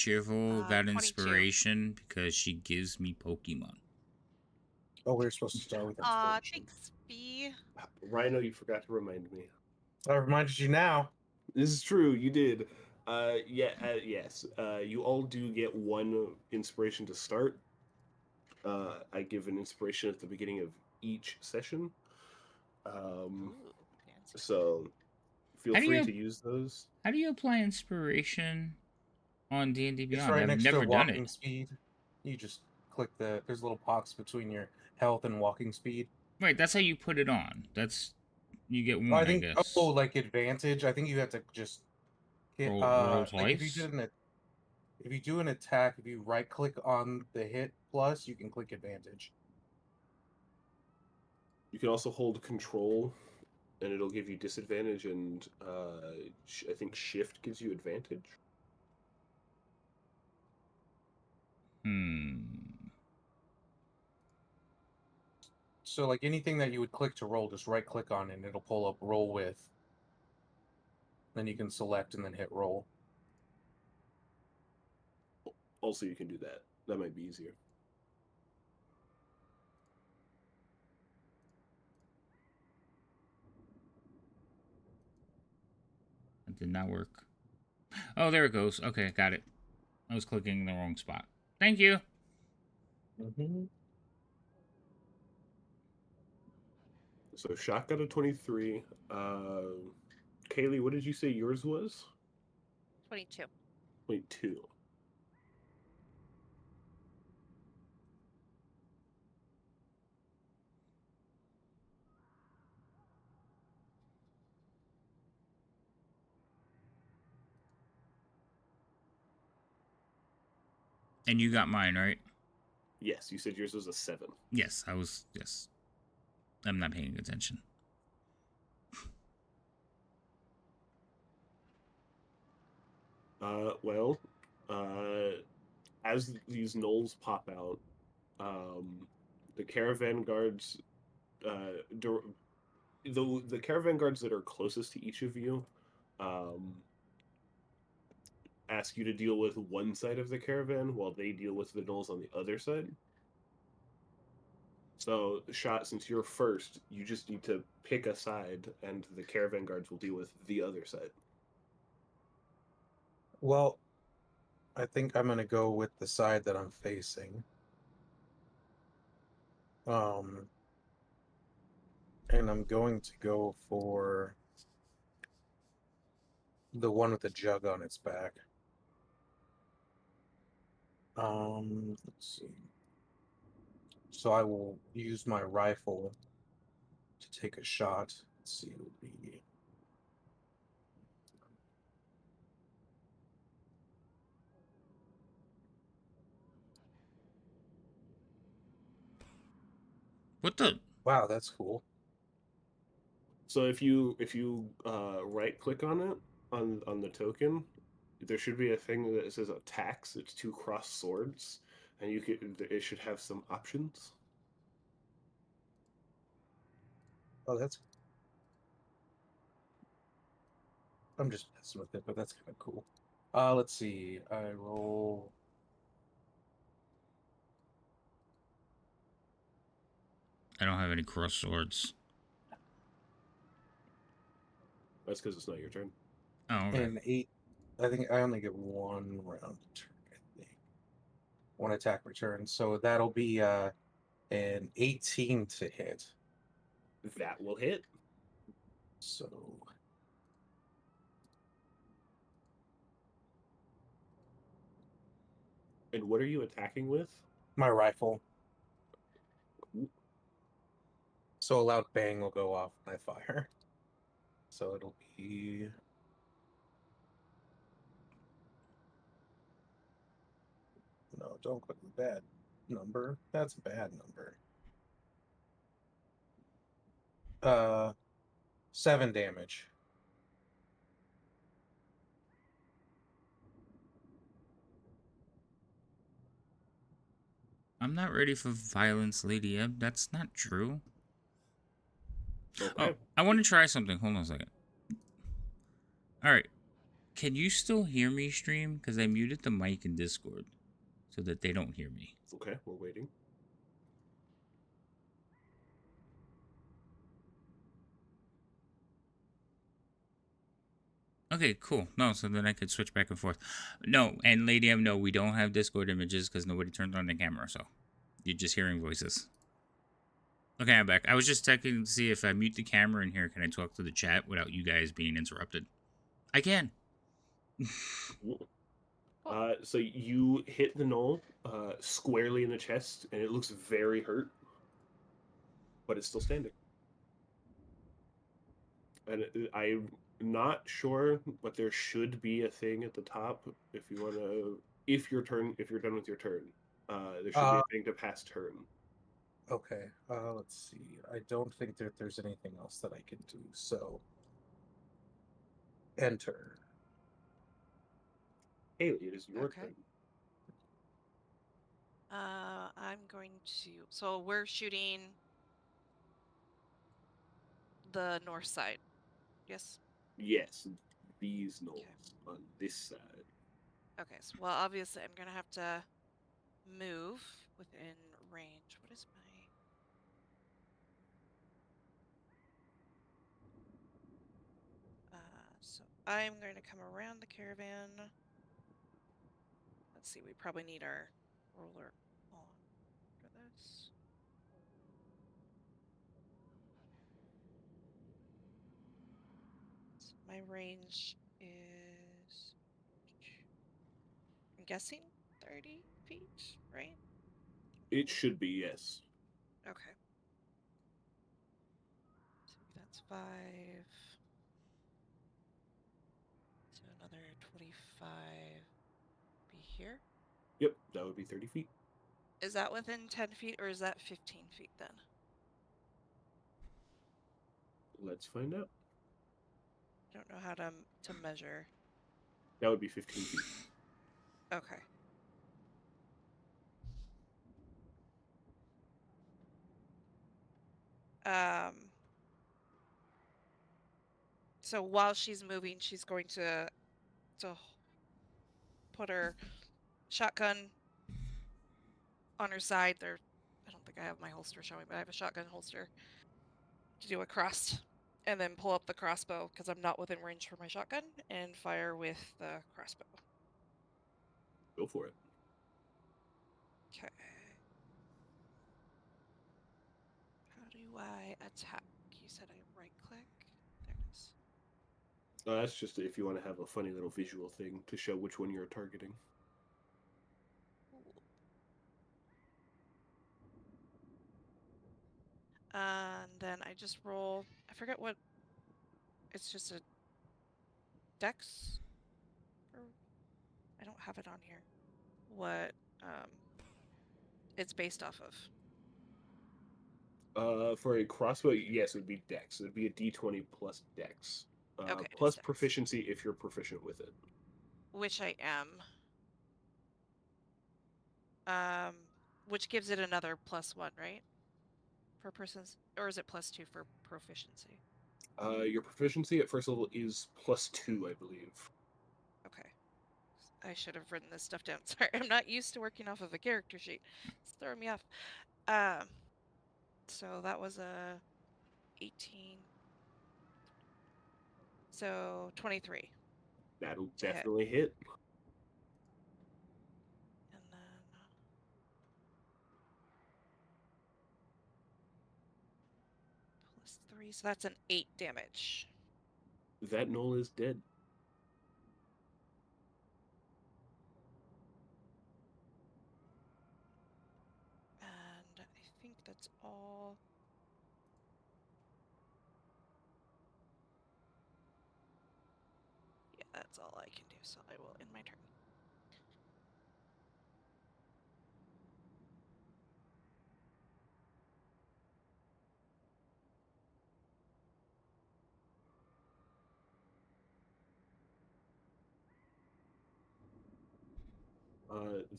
Cheerful got 22. inspiration because she gives me Pokemon. Oh, we were supposed to start with inspiration. Thanks, B. Rhino, you forgot to remind me. I reminded you now. This is true. You did. Yes. You all do get one inspiration to start. I give an inspiration at the beginning of each session. Ooh, fancy. So feel How do free you- to use those. How do you apply inspiration on D&D It's Beyond? right I've next never to done walking it. speed. You just click there's a little box between your health and walking speed. Right, that's how you put it on. That's you get one, I I think guess. like advantage. I think you have to just hit Roll like if you twice? do an attack, if you right click on the hit plus, you can click advantage. You can also hold control, and it'll give you disadvantage, and I think shift gives you advantage. So like anything that you would click to roll, just right click on it and it'll pull up roll with. Then you can select and then hit roll. Also, you can do that. That might be easier. That did not work. Oh, there it goes. Okay, got it. I was clicking in the wrong spot. Thank you. Mm-hmm. So Shot got a 23. Kaylee, what did you say yours was? 22. 22. And you got mine, right? Yes, you said yours was a 7. Yes, I was. Yes. I'm not paying attention. Well, as these gnolls pop out, the caravan guards, the caravan guards that are closest to each of you, ask you to deal with one side of the caravan while they deal with the gnolls on the other side. So, Shot, since you're first, you just need to pick a side, and the caravan guards will deal with the other side. Well, I think I'm gonna go with the side that I'm facing. And I'm going to go for the one with the jug on its back. Let's see. So I will use my rifle to take a shot. Let's see, it would be What the? wow, that's cool. So if you right click on it on the token, there should be a thing that says attacks. It's 2 crossed swords, and it should have some options. Oh, that's. I'm just messing with it, but that's kind of cool. Let's see. I roll. I don't have any cross swords. That's because it's not your turn. Oh, okay. And 8. I think I only get 1 round turn. I think 1 attack return. So that'll be an 18 to hit. That will hit. So And what are you attacking with? my rifle. So a loud bang will go off when I fire. So it'll be. No, don't click the bad number. That's a bad number. 7 damage. I'm not ready for violence, Lady Ebb. That's not true. Okay. Oh, I want to try something. Hold on a second. All right. Can you still hear me stream? Because I muted the mic in Discord so that they don't hear me. Okay, we're waiting. Okay, cool. No, so then I could switch back and forth. No, and Lady M, no, we don't have Discord images because nobody turned on the camera, so you're just hearing voices. Okay, I'm back. I was just checking to see if I mute the camera in here, can I talk to the chat without you guys being interrupted? I can. So you hit the knoll squarely in the chest, and it looks very hurt, but it's still standing. And I'm not sure, but there should be a thing at the top if you want to. If you're done with your turn, there should be a thing to pass turn. Okay. Let's see. I don't think that there's anything else that I can do. So, enter. Haley, it is your Okay. turn. I'm going to. So we're shooting the north side. Yes. Yes, these knolls on this side. Okay. So, well, obviously, I'm gonna have to move within range. What is my? So I'm going to come around the caravan. Let's see. We probably need our roller on for this. So my range is, I'm guessing 30 feet, right? It should be, yes. Okay. So that's 5. So another 25 be here. Yep, that would be 30 feet. Is that within 10 feet or is that 15 feet then? Let's find out. I don't know how to measure. That would be 15 feet. Okay. So while she's moving, she's going to put her shotgun on her side. I don't think I have my holster showing, but I have a shotgun holster to do a cross, and then pull up the crossbow because I'm not within range for my shotgun, and fire with the crossbow. Go for it. Okay. How do I attack? You said I right click. There it is. That's just if you want to have a funny little visual thing to show which one you're targeting. And then I just roll. I forget what. It's just a dex. Or I don't have it on here. What it's based off of. For a crossbow, yes, it would be dex. It would be a d20 plus dex. Okay, Plus dex. proficiency if you're proficient with it. Which I am. Which gives it another +1, right? For persons, or is it +2 for proficiency? Your proficiency at first level is +2, I believe. Okay. I should have written this stuff down. Sorry, I'm not used to working off of a character sheet. It's throwing me off. So that was a 18. So 23. That'll To hit. definitely hit. And then +3, so that's an 8 damage. That knoll is dead. And I think that's all. Yeah, that's all I can do, so I will end my turn.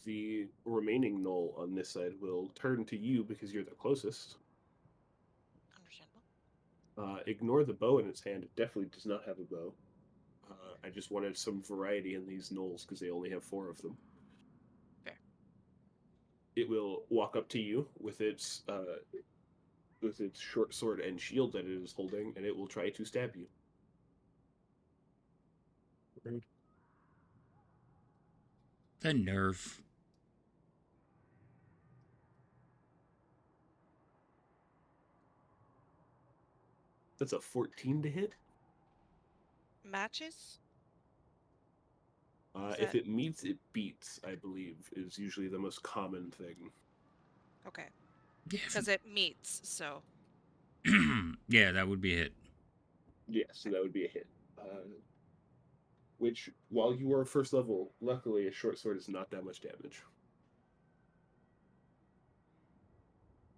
The remaining knoll on this side will turn to you because you're the closest. Understandable. Ignore the bow in its hand. It definitely does not have a bow. I just wanted some variety in these gnolls because they only have 4 of them. Fair. It will walk up to you with its short sword and shield that it is holding, and it will try to stab you. Rude. The nerve. That's a 14 to hit. Matches? Is If that- it meets, it beats, I believe, is usually the most common thing. Okay. Yeah, Because it meets, so. yeah, that would be a hit. Yes, so that would be a hit. Which, while you are first level, luckily a short sword is not that much damage.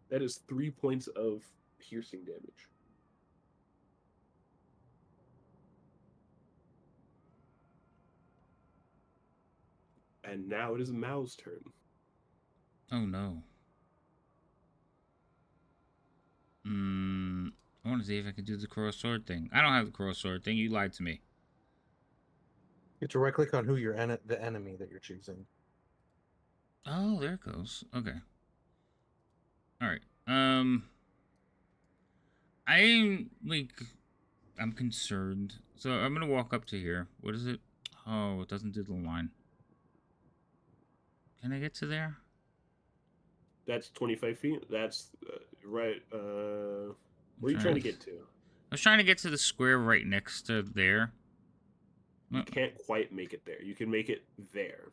That is 3 points of piercing damage. And now it is Mao's turn. Oh no. I want to see if I can do the cross sword thing. I don't have the cross sword thing. You lied to me. You have to right click on who you're the enemy that you're choosing. Oh, there it goes. Okay. All right. I'm concerned. So I'm gonna walk up to here. What is it? Oh, it doesn't do the line. Can I get to there? That's 25 feet. That's right. Where are you trying trying to- to get to? I was trying to get to the square right next to there. You can't quite make it there. You can make it there.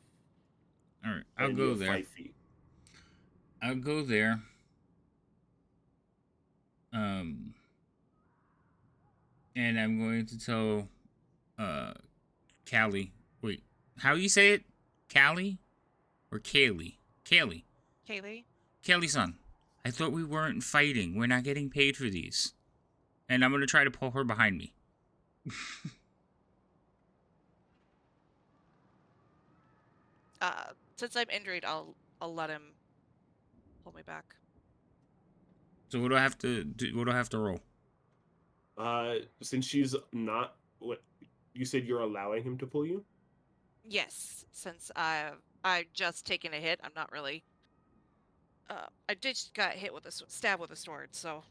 All right, I'll and you go have there. 5 feet. I'll go there. And I'm going to tell Callie. Wait, how you say it? Callie or Kaylee? Kaylee. Kaylee? Kaylee-san, I thought we weren't fighting. We're not getting paid for these. And I'm gonna try to pull her behind me. Since I'm injured, I'll let him pull me back. So what do I have to do? What do I have to roll? Since she's not what you said, you're allowing him to pull you. Yes, since I've just taken a hit, I'm not really. I just got hit with a stab with a sword, so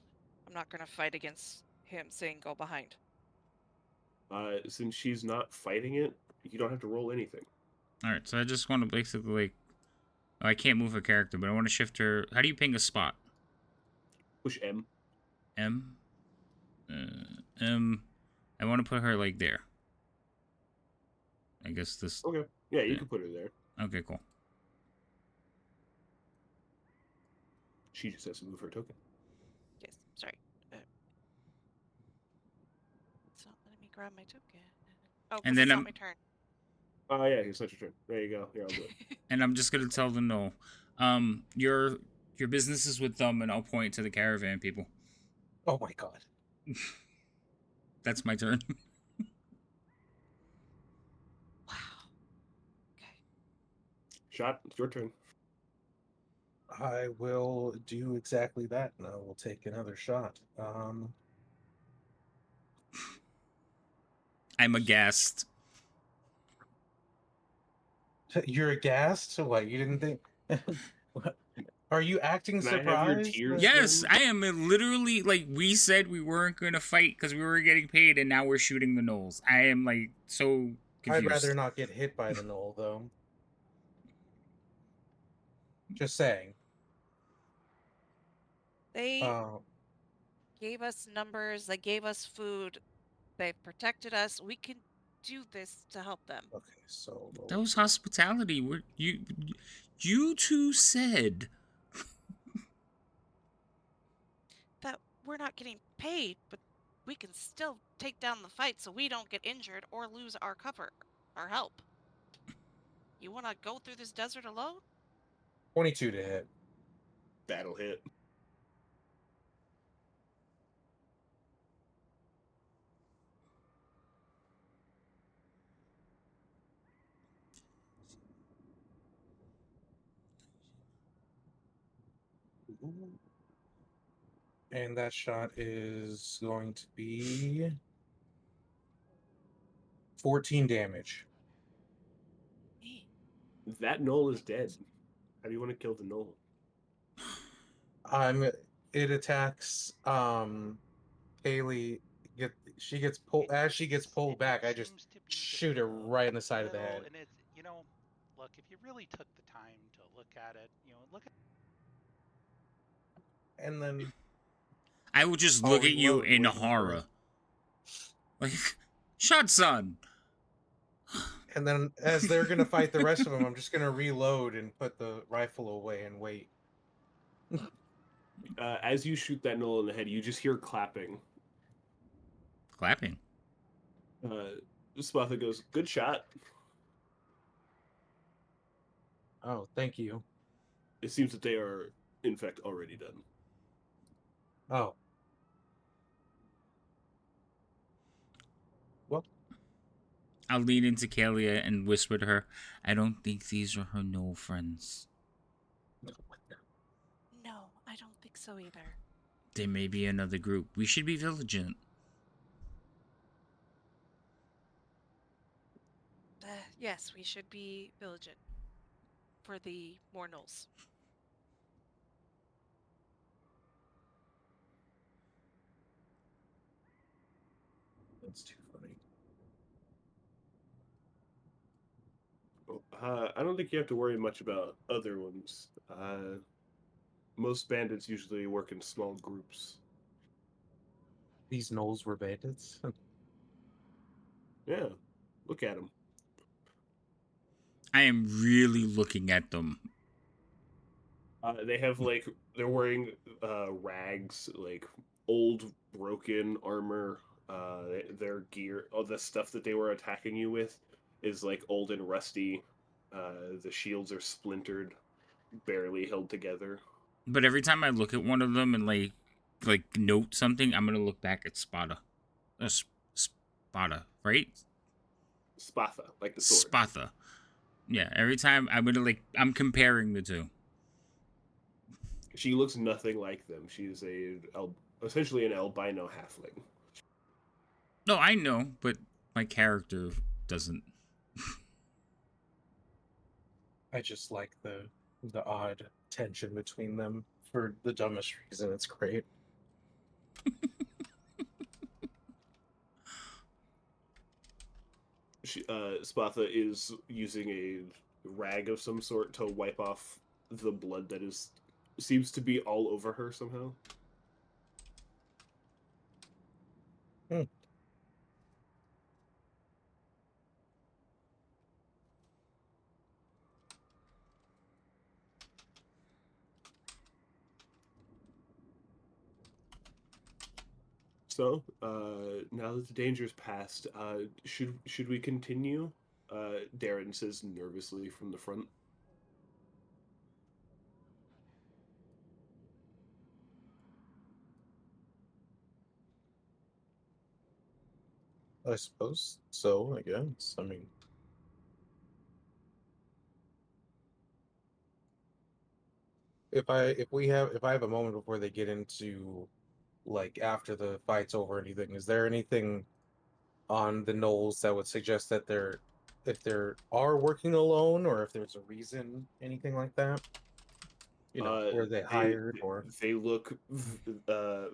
I'm not gonna fight against him saying go behind. Since she's not fighting it, you don't have to roll anything. All right, so I just want to basically like, I can't move a character, but I want to shift her. How do you ping a spot? Push M. M. M. I want to put her like there. I guess this. Okay. Yeah, you Yeah. can put her there. Okay, cool. She just has to move her token. Yes, sorry. It's not letting me grab my token. Oh, And because then it's not I'm- my turn. Oh yeah, it's not your turn. There you go. Here, I'll do it. And I'm just gonna tell them no. Your business is with them, and I'll point to the caravan people. Oh my god. That's my turn. Wow. Okay. Shot. It's your turn. I will do exactly that, and I will take another shot. I'm aghast. You're aghast? So what? You didn't think? Are you acting Can I have your surprised? tears? Yes, then? I am literally like we said we weren't gonna fight because we were getting paid, and now we're shooting the gnolls. I am like so confused. I'd rather not get hit by the knoll, though. Just saying. They gave us numbers. They gave us food. They protected us. We can do this to help them. Okay, so That was hospitality. You two said. That we're not getting paid, but we can still take down the fight so we don't get injured or lose our cover, our help. You want to go through this desert alone? 22 to hit. That'll hit. And that shot is going to be 14 damage. That knoll is dead. How do you want to kill the knoll? It attacks Haley. She gets pulled as she gets pulled back. I just seems to be shoot her right in the side of the little, head. and it's, you know, look, if you really took the time to look at it, you know, look at And then I would just I'll look at you reload, in waiting for- horror. Like, shut, son. And then as they're gonna fight the rest of them, I'm just gonna reload and put the rifle away and wait. As you shoot that knoll in the head, you just hear clapping. Clapping. Spatha goes, "Good shot." Oh, thank you. It seems that they are, in fact, already done. Oh. Well, I'll lean into Kalia and whisper to her, I don't think these are her no friends. No, I don't think so either. There may be another group. We should be vigilant. Yes, we should be vigilant for the Mornals. that's too funny. I don't think you have to worry much about other ones. Most bandits usually work in small groups. These gnolls were bandits. Yeah, look at them. I am really looking at them. They have they're wearing rags, like old broken armor. Their gear, all the stuff that they were attacking you with, is like old and rusty. The shields are splintered, barely held together. But every time I look at one of them and like note something, I'm gonna look back at Spada. Spada, right? Spatha, like the sword. Spatha. Yeah, every time I'm comparing the two. She looks nothing like them. She's essentially an albino halfling. No, I know, but my character doesn't. I just like the odd tension between them for the dumbest reason. It's great. Spatha is using a rag of some sort to wipe off the blood that seems to be all over her somehow. So, now that the danger's passed, should we continue? Darren says nervously from the front. I suppose so, I guess. I mean, if I have a moment before they get into like after the fight's over or anything, is there anything on the Knolls that would suggest that if they are working alone or if there's a reason, anything like that? You know, were they hired or they look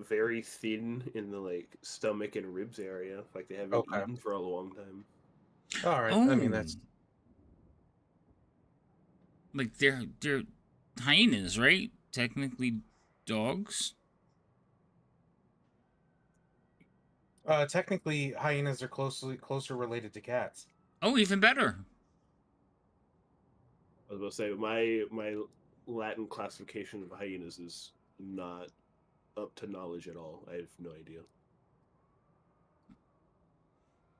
very thin in the stomach and ribs area, like they haven't Okay. eaten for a long time. all right. Oh, I mean that's like they're hyenas, right? Technically, dogs. technically hyenas are closer related to cats. Oh, even better. I was about to say my Latin classification of hyenas is not up to knowledge at all. I have no idea.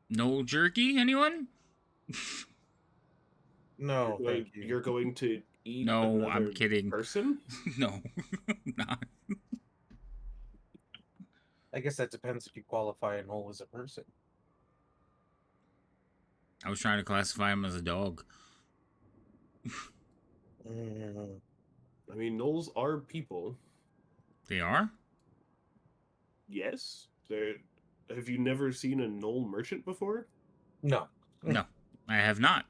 No jerky, anyone? No, thank you. You're going to eat No, another I'm kidding. person? No, not. I guess that depends if you qualify a Knoll as a person. I was trying to classify him as a dog. Mm, I mean, gnolls are people. They are? Yes. Have you never seen a gnoll merchant before? no. No, I have not.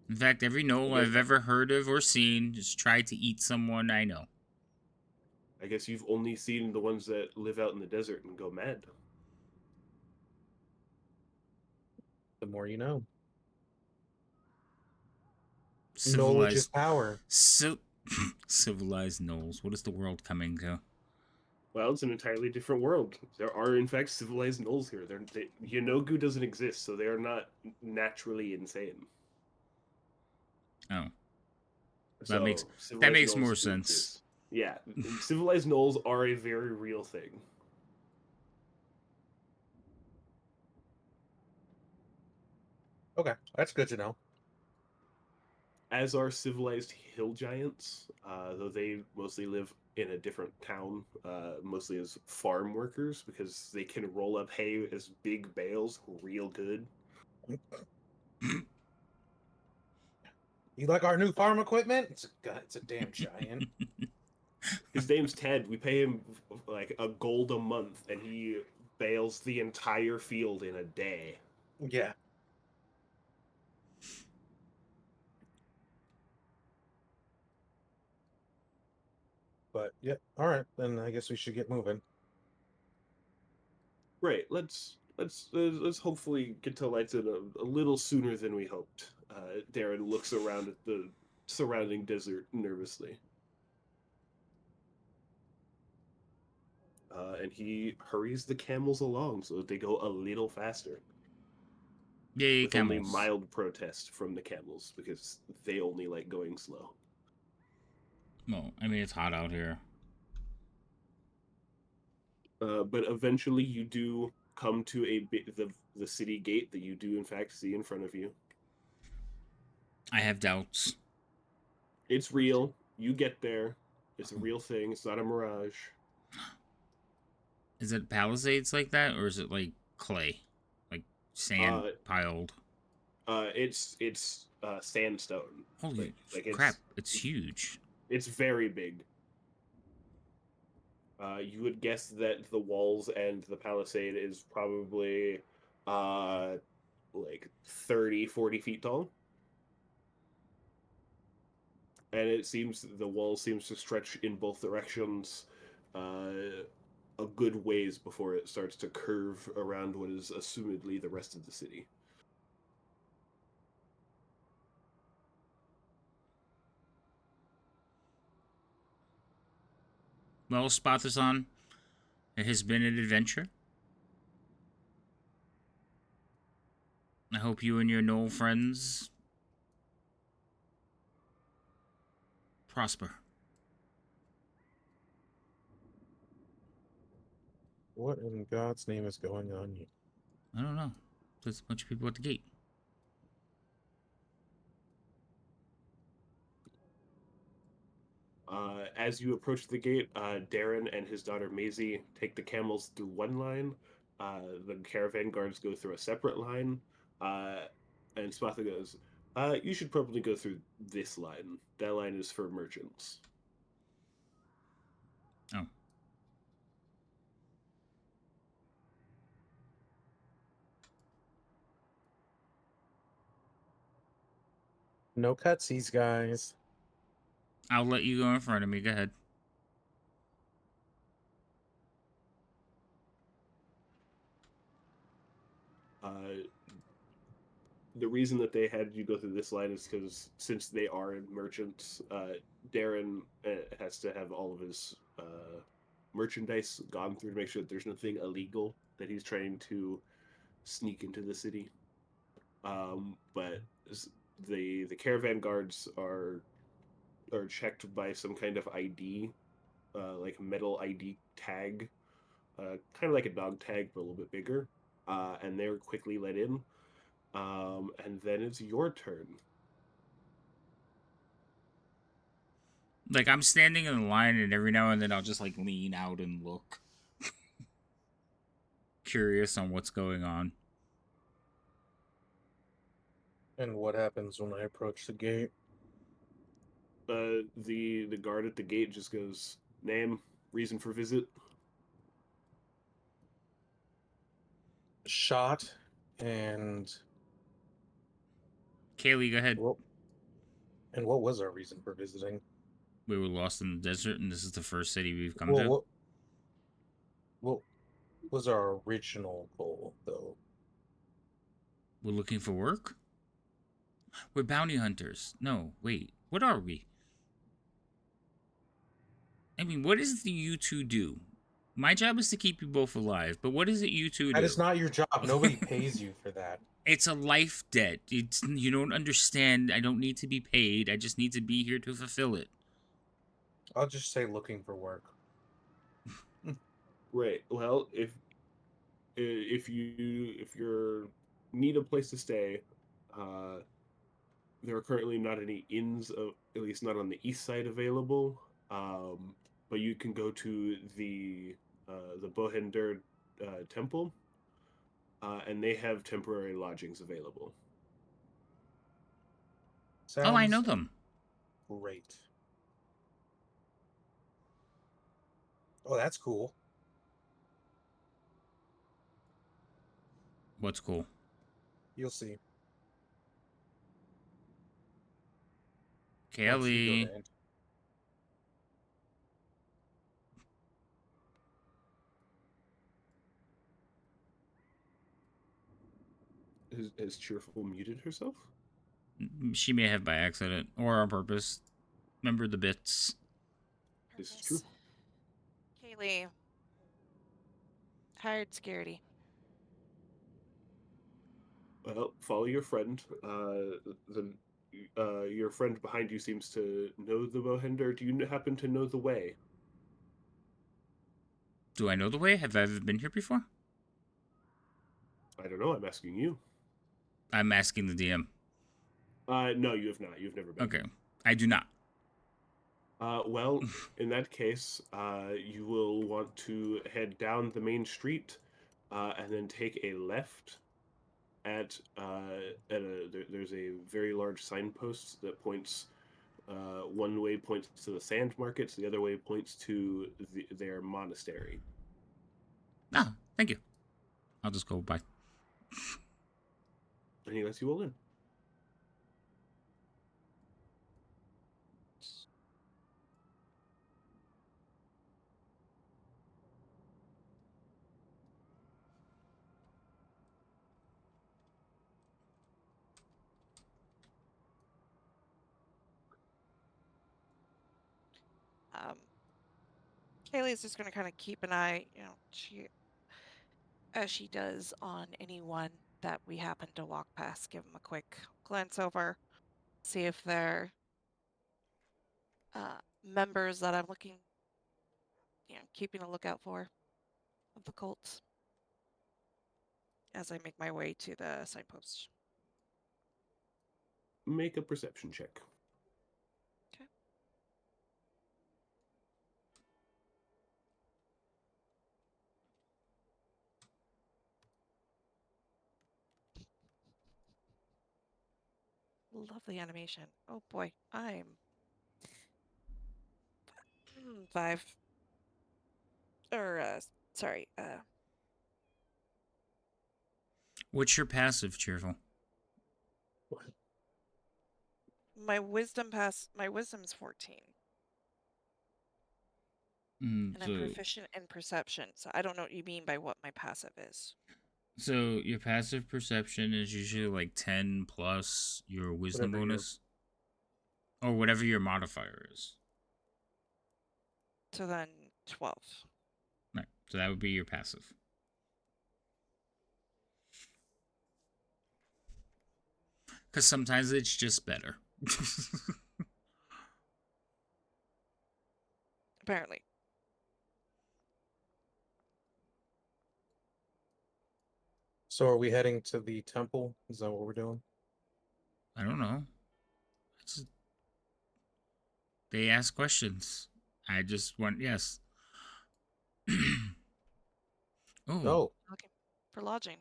In fact, every knoll I guess- I've ever heard of or seen just tried to eat someone I know. I guess you've only seen the ones that live out in the desert and go mad. The more you know. Knowledge is Civilized, power. civilized gnolls. What is the world coming to? Well, it's an entirely different world. There are, in fact, civilized gnolls here. Yanogu doesn't exist, so they are not naturally insane. Oh, So, that civilized makes gnolls more do sense. exist. Yeah, civilized gnolls are a very real thing. Okay, that's good to know. As are civilized hill giants, though they mostly live in a different town, mostly as farm workers, because they can roll up hay as big bales real good. You like our new farm equipment? It's a damn giant. His name's Ted. We pay him like a gold a month, and he bales the entire field in a day. Yeah. But yeah, all right. Then I guess we should get moving. Right. Let's hopefully get to Lighton a little sooner than we hoped. Darren looks around at the surrounding desert nervously. And he hurries the camels along so that they go a little faster. Yay, With camels. only mild protest from the camels because they only like going slow. Well, I mean, it's hot out here. But eventually you do come to the city gate that you do in fact see in front of you. I have doubts. It's real. You get there. It's a real thing. It's not a mirage. Is it palisades like that, or is it like clay, like sand piled? It's sandstone. Holy like crap! It's huge. It's very big. You would guess that the walls and the palisade is probably like 30, 40 feet tall. And it seems the wall seems to stretch in both directions a good ways before it starts to curve around what is assumedly the rest of the city. Well, Spathason, it has been an adventure. I hope you and your Knoll friends prosper. What in God's name is going on here? I don't know. There's a bunch of people at the gate. As you approach the gate, Darren and his daughter Maisie take the camels through one line. The caravan guards go through a separate line. And Spatha goes, you should probably go through this line. That line is for merchants. Oh. No cutsies, guys. I'll let you go in front of me. Go ahead. The reason that they had you go through this line is because since they are merchants, Darren has to have all of his merchandise gone through to make sure that there's nothing illegal that he's trying to sneak into the city. But the caravan guards are checked by some kind of ID, like metal ID tag, kind of like a dog tag but a little bit bigger, and they're quickly let in. And then it's your turn. Like, I'm standing in the line, and every now and then I'll just, like, lean out and look. Curious on what's going on. And what happens when I approach the gate? The guard at the gate just goes, name, reason for visit. Shot and Kaylee, go ahead. Well, and what was our reason for visiting? We were lost in the desert, and this is the first city we've come Well, to. what was our original goal, though? We're looking for work? We're bounty hunters. No, wait. What are we? I mean, what is it you two do? My job is to keep you both alive, but what is it you two do? That is not your job. Nobody pays you for that. It's a life debt. You don't understand. I don't need to be paid. I just need to be here to fulfill it. I'll just say looking for work. Right. Well, if you're need a place to stay, there are currently not any inns, at least not on the east side, available. But you can go to the Bohender temple, and they have temporary lodgings available. Sounds Oh, I know them. great. Oh, that's cool. What's cool? You'll see. Once you go Kelly. to Has Cheerful muted herself? She may have by accident or on purpose. Remember the bits. This is true. Kaylee. Hired security. Well, follow your friend. Your friend behind you seems to know the Bohender. Do you happen to know the way? Do I know the way? Have I ever been here before? I don't know. I'm asking you. I'm asking the DM. No, you have not. You've never been. Okay. I do not. Well, in that case, you will want to head down the main street, and then take a left there's a very large signpost that points. One way points to the sand markets, the other way points to their monastery. Ah, thank you. I'll just go by. And he lets you all in. Kaylee's just gonna kind of keep an eye, as she does on anyone that we happen to walk past. Give them a quick glance over, see if they're members that I'm looking, keeping a lookout for of the cults as I make my way to the signpost. Make a perception check. Okay. Lovely animation. Oh boy, I'm 5. Or sorry. What's your passive, Cheerful? My wisdom's 14. And I'm proficient in perception, so I don't know what you mean by what my passive is. So your passive perception is usually like 10 plus your wisdom Whatever bonus. Or whatever your modifier is. So then 12. Right. So that would be your passive. Because sometimes it's just better. Apparently. So are we heading to the temple? Is that what we're doing? I don't know. They ask questions. I just want yes. Oh, Looking for lodging.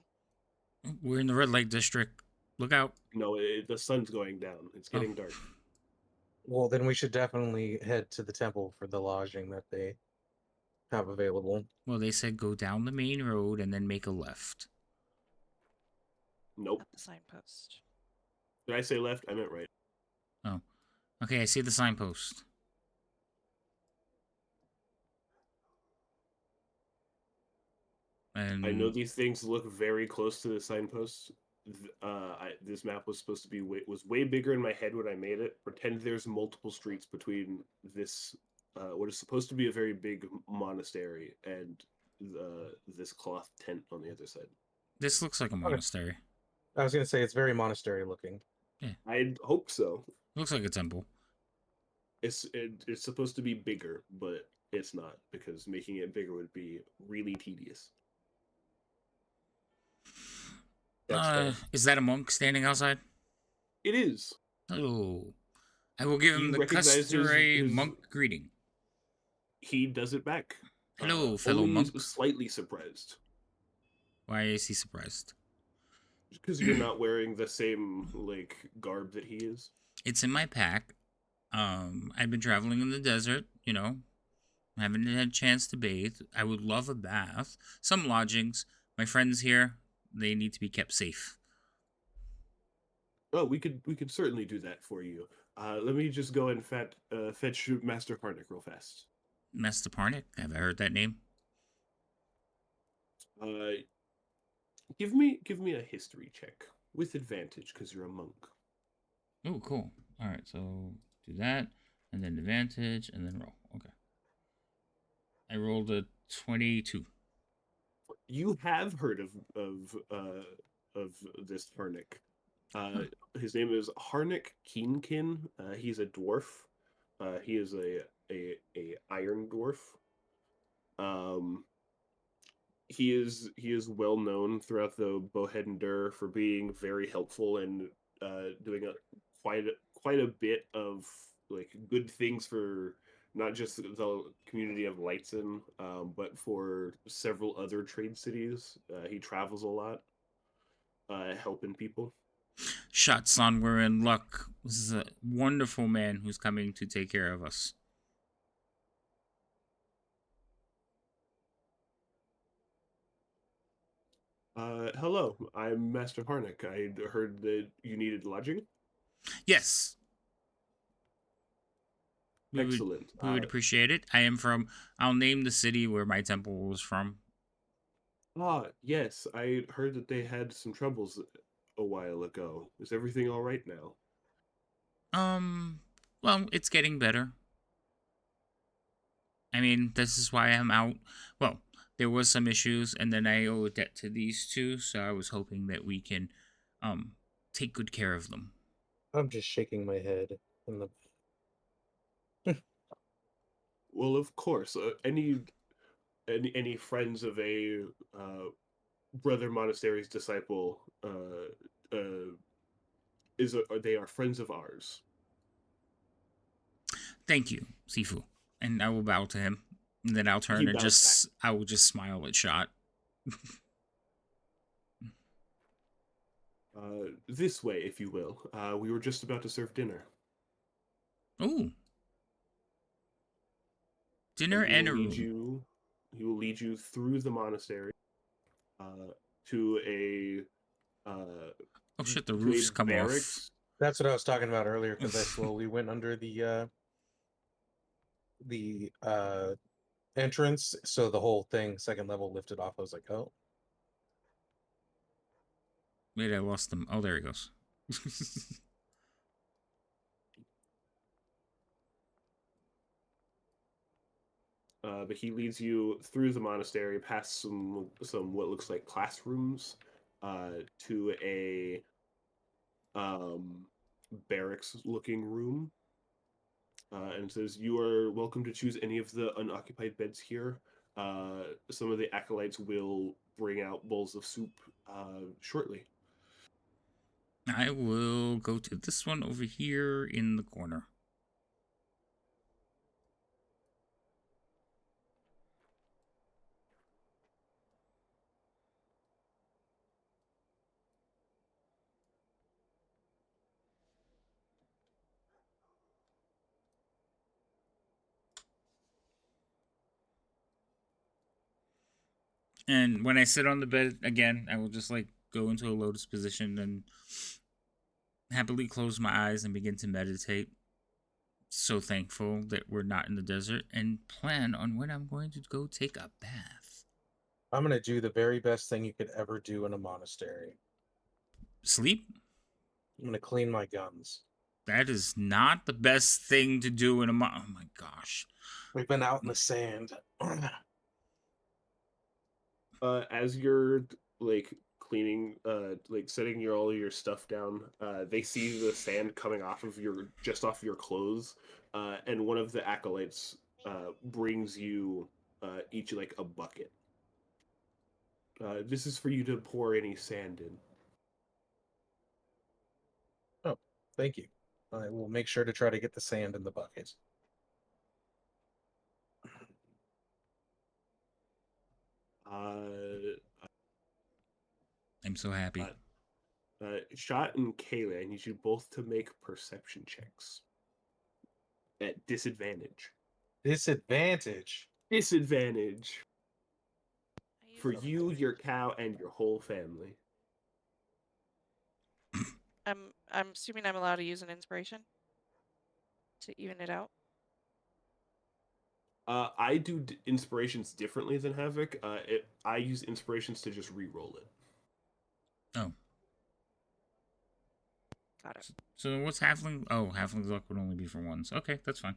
We're in the red light district. Look out. No, the sun's going down. It's getting dark. well, then we should definitely head to the temple for the lodging that they have available. Well, they said go down the main road and then make a left. Nope. At the signpost. Did I say left? I meant right. Oh, okay. I see the signpost. And I know these things look very close to the signposts. This map was supposed to be way bigger in my head when I made it. Pretend there's multiple streets between this, what is supposed to be a very big monastery, and this cloth tent on the other side. this looks like a monastery. I was gonna say it's very monastery looking. I'd hope so. Looks like a temple. It's supposed to be bigger, but it's not, because making it bigger would be really tedious. That's fair. Is that a monk standing outside? It is. Oh, I will give him You the recognize customary his- monk greeting. He does it back. Hello, fellow only monk. Slightly surprised. Why is he surprised? Because you're not wearing the same like garb that he is. It's in my pack. I've been traveling in the desert, you know. Haven't had a chance to bathe. I would love a bath. Some lodgings. My friends here, they need to be kept safe. Oh, we could certainly do that for you. Let me just go and fetch Master Harnick real fast. Master Parnick, have I heard that name? Give me a history check with advantage because you're a monk. Oh, cool. All right, so do that, and then advantage, and then roll. Okay. I rolled a 22. You have heard of this Harnick. His name is Harnick Keenkin. He's a dwarf. He is a iron dwarf. He is well known throughout the Bohedender for being very helpful and doing quite a bit of like good things for not just the community of Lightson, but for several other trade cities. He travels a lot, helping people. Shots son, we're in luck. This is a wonderful man who's coming to take care of us. Hello, I'm Master Harnick. I heard that you needed lodging. Yes. Excellent. We would appreciate it. I'll name the city where my temple was from. Yes, I heard that they had some troubles a while ago. Is everything all right now? Well, it's getting better. I mean, this is why I'm out. Well, there was some issues, and then I owe a debt to these two, so I was hoping that we can, take good care of them. I'm just shaking my head in the. Well, of course. Any friends of a brother monastery's disciple they are friends of ours. Thank you, Sifu. And I will bow to him. And then I'll turn He and bows I will just smile at Shot. This way, if you will. We were just about to serve dinner. Ooh. Dinner and a room. He will lead you through the monastery to a Oh shit, the roof's come barracks. off. That's what I was talking about earlier because I slowly went under the entrance, so the whole thing second level lifted off. I was like, oh. Wait, I lost them. Oh, there he goes. But he leads you through the monastery, past some what looks like classrooms, to a barracks-looking room, and says, "You are welcome to choose any of the unoccupied beds here. Some of the acolytes will bring out bowls of soup shortly." I will go to this one over here in the corner. And when I sit on the bed again, I will just like go into a lotus position and happily close my eyes and begin to meditate. So thankful that we're not in the desert, and plan on when I'm going to go take a bath. I'm gonna do the very best thing you could ever do in a monastery. Sleep? I'm gonna clean my guns. That is not the best thing to do in a oh my gosh. We've been out in the sand. As you're like cleaning, like setting all your stuff down, they see the sand coming off of your clothes, and one of the acolytes brings you each like a bucket. This is for you to pour any sand in. Oh, thank you. I will make sure to try to get the sand in the bucket. I'm so happy. Shot and Kayla, I need you both to make perception checks at disadvantage. Disadvantage. Disadvantage I for used you, it. your cow, and your whole family. I'm assuming I'm allowed to use an inspiration to even it out. I do inspirations differently than Havoc. I use inspirations to just re-roll it. Oh. Got it. So what's halfling? Oh, halfling's luck would only be for once. Okay, that's fine.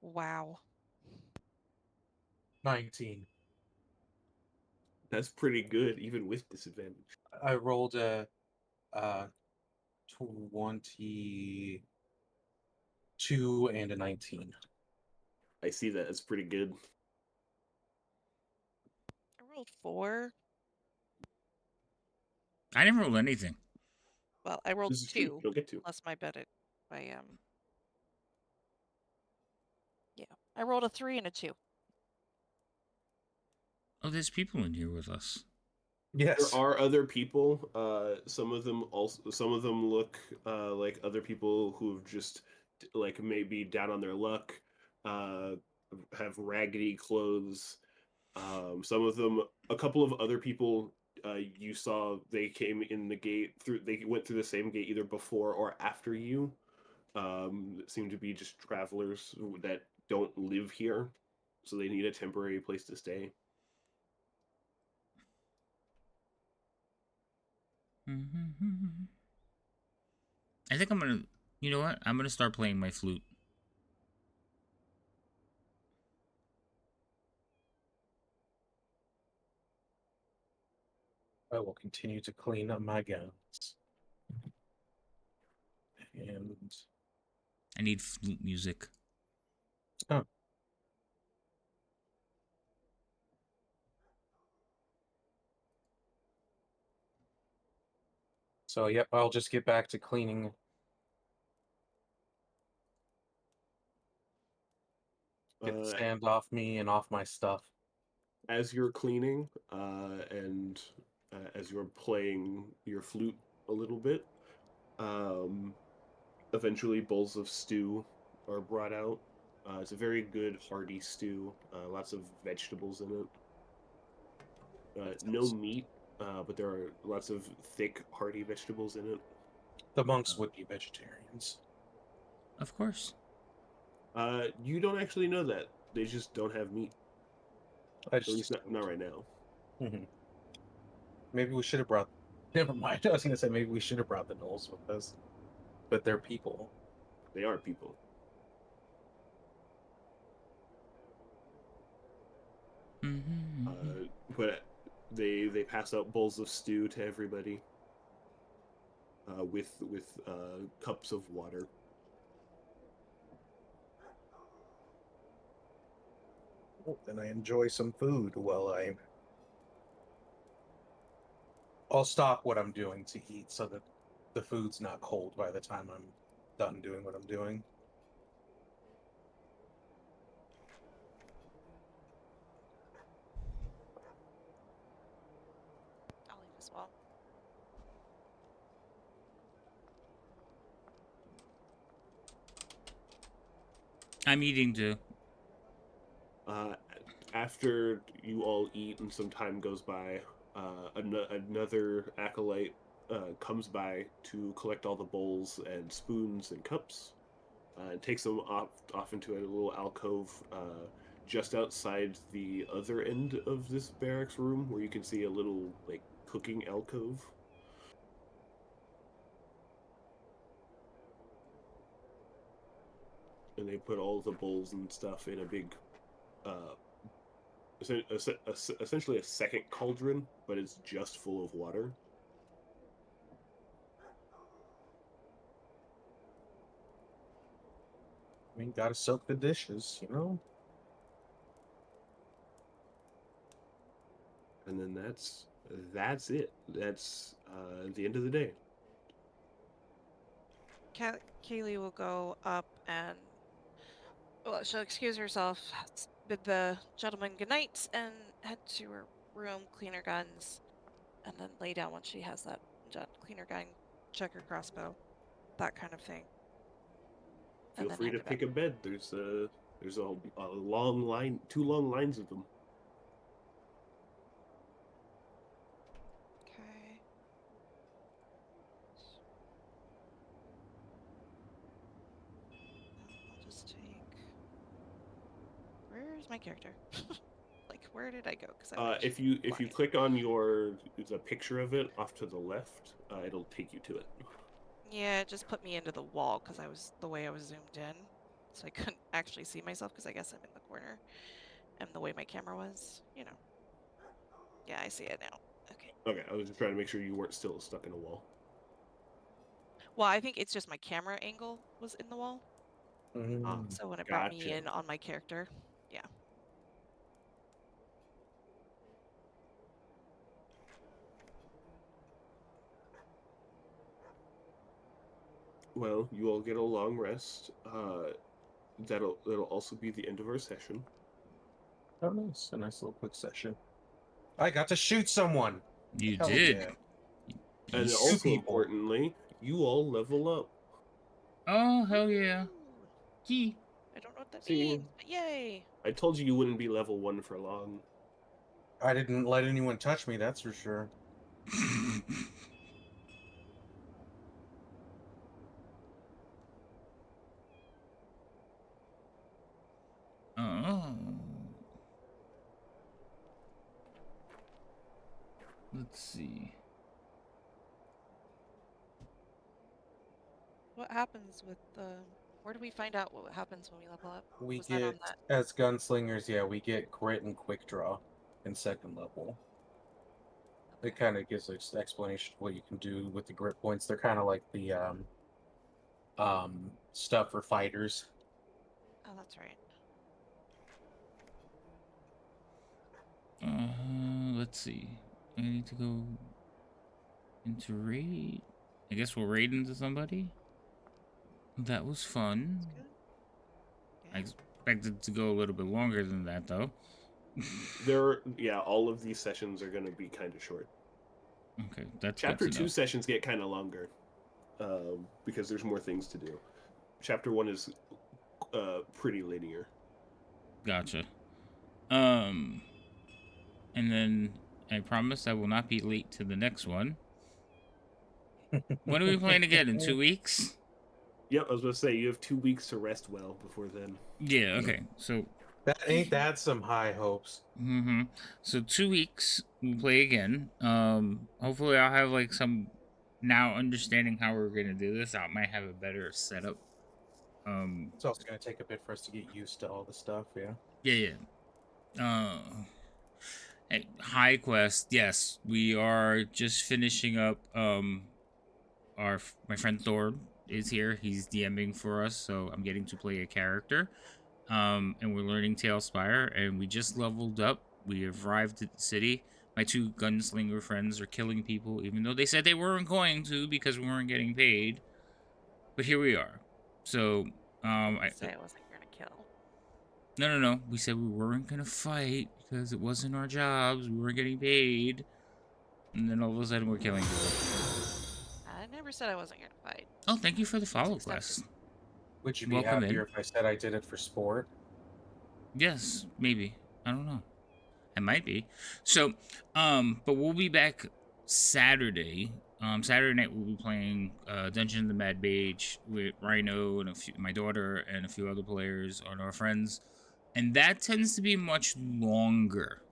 Wow. 19. That's pretty good, even with disadvantage. I rolled a 22 and a 19. I see that. That's pretty good. I rolled 4. I didn't roll anything. Well, I rolled This is true. 2. You'll get to. Plus my yeah. I rolled a 3 and a 2. Oh, there's people in here with us. Yes. There are other people. Some of them look like other people who've just like maybe down on their luck. Have raggedy clothes. Some of them, a couple of other people, you saw they came in the gate through. They went through the same gate either before or after you. Seem to be just travelers that don't live here, so they need a temporary place to stay. I think I'm gonna. You know what? I'm gonna start playing my flute. I will continue to clean up my guns. And I need flute music. oh. So yep, I'll just get back to cleaning. Get the sand off me and off my stuff. As you're cleaning, and as you're playing your flute a little bit, eventually bowls of stew are brought out. It's a very good hearty stew. Lots of vegetables in it. No meat, but there are lots of thick, hearty vegetables in it. The monks would be vegetarians. Of course. You don't actually know that. They just don't have meat. I At least just not right now. Maybe we should have brought. Never mind. I was gonna say maybe we should have brought the gnolls with us, but they're people. They are people. But they pass out bowls of stew to everybody, with cups of water. Oh, then I enjoy some food while I'll stop what I'm doing to eat so that the food's not cold by the time I'm done doing what I'm doing. I'll leave as well. I'm eating too. after you all eat and some time goes by, another acolyte comes by to collect all the bowls and spoons and cups, and takes them off into a little alcove just outside the other end of this barracks room, where you can see a little like cooking alcove. And they put all the bowls and stuff in a big, essentially a second cauldron, but it's just full of water. I mean, gotta soak the dishes, you know? And then that's it. That's the end of the day. Kaylee will go up and, well, she'll excuse herself, bid the gentleman good night, and head to her room, clean her guns, and then lay down once she has that clean her gun, check her crossbow, that kind of thing. Feel And then free head to to bed. pick a bed. There's a long line, 2 long lines of them. Okay. I'll just take. Where's my character? Like, where did I go? Because If you click on the picture of it off to the left, it'll take you to it. Yeah, it just put me into the wall because the way I was zoomed in, so I couldn't actually see myself because I guess I'm in the corner, and the way my camera was, you know. Yeah, I see it now. Okay. Okay, I was just trying to make sure you weren't still stuck in a wall. Well, I think it's just my camera angle was in the wall, so when it brought me Gotcha. in on my character, yeah. Well, you all get a long rest. That'll also be the end of our session. Oh, nice. A nice little quick session. I got to shoot someone. You Hell did. yeah. And Beast. also people. importantly, you all level up. Oh, hell yeah. Ooh, Key. I don't know what that See? means, but yay! I told you wouldn't be level 1 for long. I didn't let anyone touch me, that's for sure. Oh. Let's see. What happens with the? Where do we find out what happens when we level up? We Was that on get, that? as gunslingers, yeah, we get grit and quick draw in second level. It kind of gives an explanation of what you can do with the grit points. They're kind of like the stuff for fighters. Oh, that's right. Let's see. I need to go into raid. I guess we'll raid into somebody. That was fun. That's good. I Yeah. expected to go a little bit longer than that, though. All of these sessions are going to be kind of short. Okay, that's Chapter good to 2 know. sessions get kind of longer because there's more things to do. Chapter 1 is pretty linear. Gotcha. And then I promise I will not be late to the next one. When are we playing again? In 2 weeks? Yep, I was going to say, you have 2 weeks to rest well before then. Yeah, okay. So Ain't that some high hopes? So 2 weeks we'll play again. Hopefully I'll have like some now understanding how we're gonna do this. I might have a better setup. It's also going to take a bit for us to get used to all the stuff, yeah. Yeah. Hey, High Quest, yes, we are just finishing up. My friend Thor is here. He's DMing for us, so I'm getting to play a character. And we're learning Tailspire, and we just leveled up. We arrived at the city. My 2 gunslinger friends are killing people, even though they said they weren't going to because we weren't getting paid. But here we are. So, I say I wasn't gonna kill. No. We said we weren't gonna fight because it wasn't our jobs. We weren't getting paid. And then all of a sudden we're killing people. I never said I wasn't gonna fight. Oh, thank you for the follow accepted. quest. Would you be Welcome happier in. if I said I did it for sport? Yes, maybe. I don't know. It might be. So, but we'll be back Saturday. Saturday night we'll be playing Dungeon of the Mad Mage with Rhino and my daughter and a few other players and our friends, and that tends to be a much longer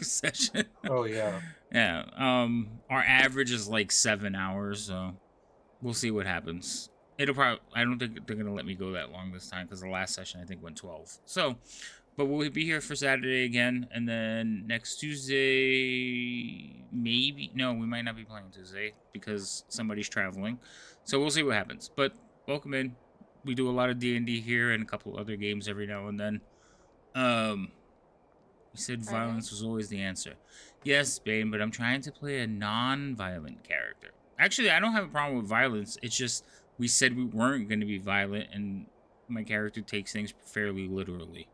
session. Oh yeah. Yeah. Our average is like 7 hours, so we'll see what happens. It'll probably. I don't think they're gonna let me go that long this time because the last session I think went 12. So, but we'll be here for Saturday again, and then next Tuesday, maybe. No, we might not be playing Tuesday because somebody's traveling. So we'll see what happens. But welcome in. We do a lot of D&D here and a couple other games every now and then. You said Friday? violence was always the answer. Yes, Bane, but I'm trying to play a non-violent character. Actually, I don't have a problem with violence. It's just we said we weren't going to be violent, and my character takes things fairly literally.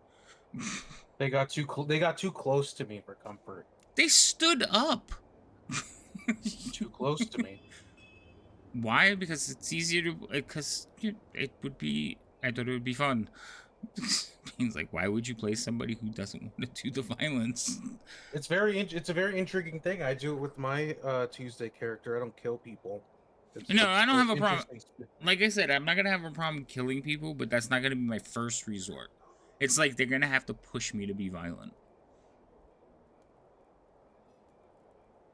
They got too they got too close to me for comfort. They stood up. Too close to me. Why? Because it's easier to. Because it would be. I thought it would be fun. Means like, why would you play somebody who doesn't want to do the violence? It's a very intriguing thing. I do it with my Tuesday character. I don't kill people. No, I don't have a it's problem. interesting. Like I said, I'm not gonna have a problem killing people, but that's not gonna be my first resort. It's like they're gonna have to push me to be violent.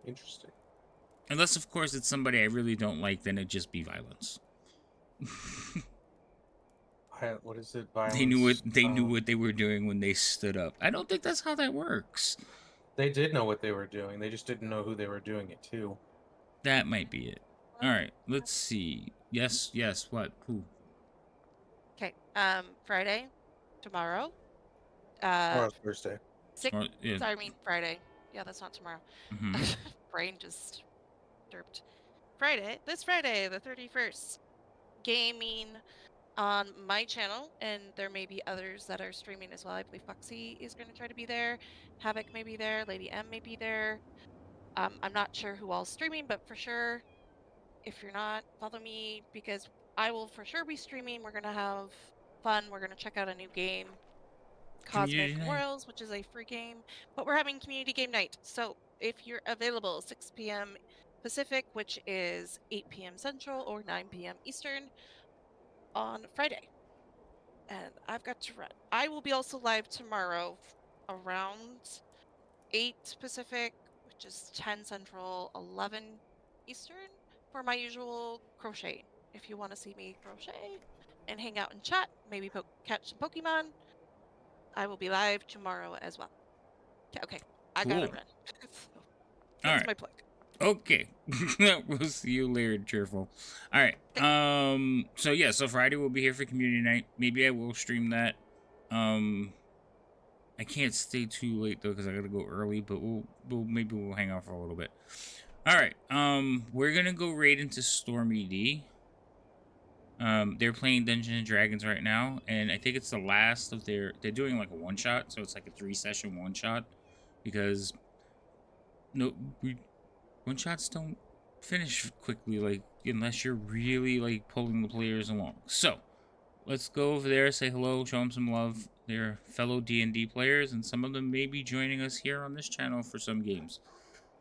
Interesting. Unless, of course, it's somebody I really don't like, then it'd just be violence. What is it? Violence. They knew what they were doing when they stood up. I don't think that's how that works. They did know what they were doing. They just didn't know who they were doing it to. That might be it. All right, let's see. Yes, what? Who? Okay. Friday, tomorrow. Tomorrow's Thursday. Yeah. Sorry, I mean Friday. Yeah, that's not tomorrow. Mhm. Brain just derped. This Friday, the 31st. Gaming on my channel, and there may be others that are streaming as well. I believe Foxy is going to try to be there. Havoc may be there. Lady M may be there. I'm not sure who all's streaming, but for sure, if you're not, follow me because I will for sure be streaming. We're going to have fun. We're going to check out a new game, Community Cosmic night. Royals, which is a free game, but we're having community game night. So if you're available 6 p.m. Pacific, which is 8 p.m. Central or 9 p.m. Eastern on Friday. And I've got to run. I will be also live tomorrow around 8 Pacific, which is 10 Central, 11 Eastern, for my usual crochet. If you want to see me crochet and hang out and chat, maybe catch some Pokemon, I will be live tomorrow as well. Okay, I gotta Cool. run. All That's right. my plug. Okay. We'll see you later, cheerful. All right. So Friday we'll be here for community night. Maybe I will stream that. I can't stay too late though because I gotta go early, but maybe we'll hang out for a little bit. All right. We're gonna go right into Stormy D. They're playing Dungeons and Dragons right now, and I think it's the last of they're doing like a one shot, so it's like a 3-session one shot because one shots don't finish quickly, like unless you're really like pulling the players along. So let's go over there, say hello, show them some love. They're fellow D&D players, and some of them may be joining us here on this channel for some games.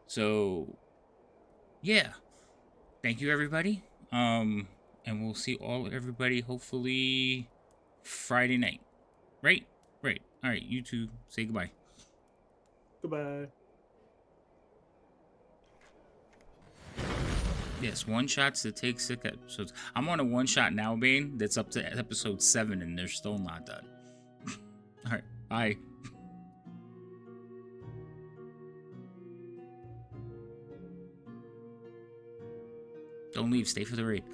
So yeah, thank you everybody. And we'll see everybody hopefully Friday night. Right. All right, you two say goodbye. Goodbye. Yes, one shots that take 6 episodes. I'm on a one shot now, Bane, that's up to episode 7, and they're still not done. All right, bye. Don't leave, stay for the raid.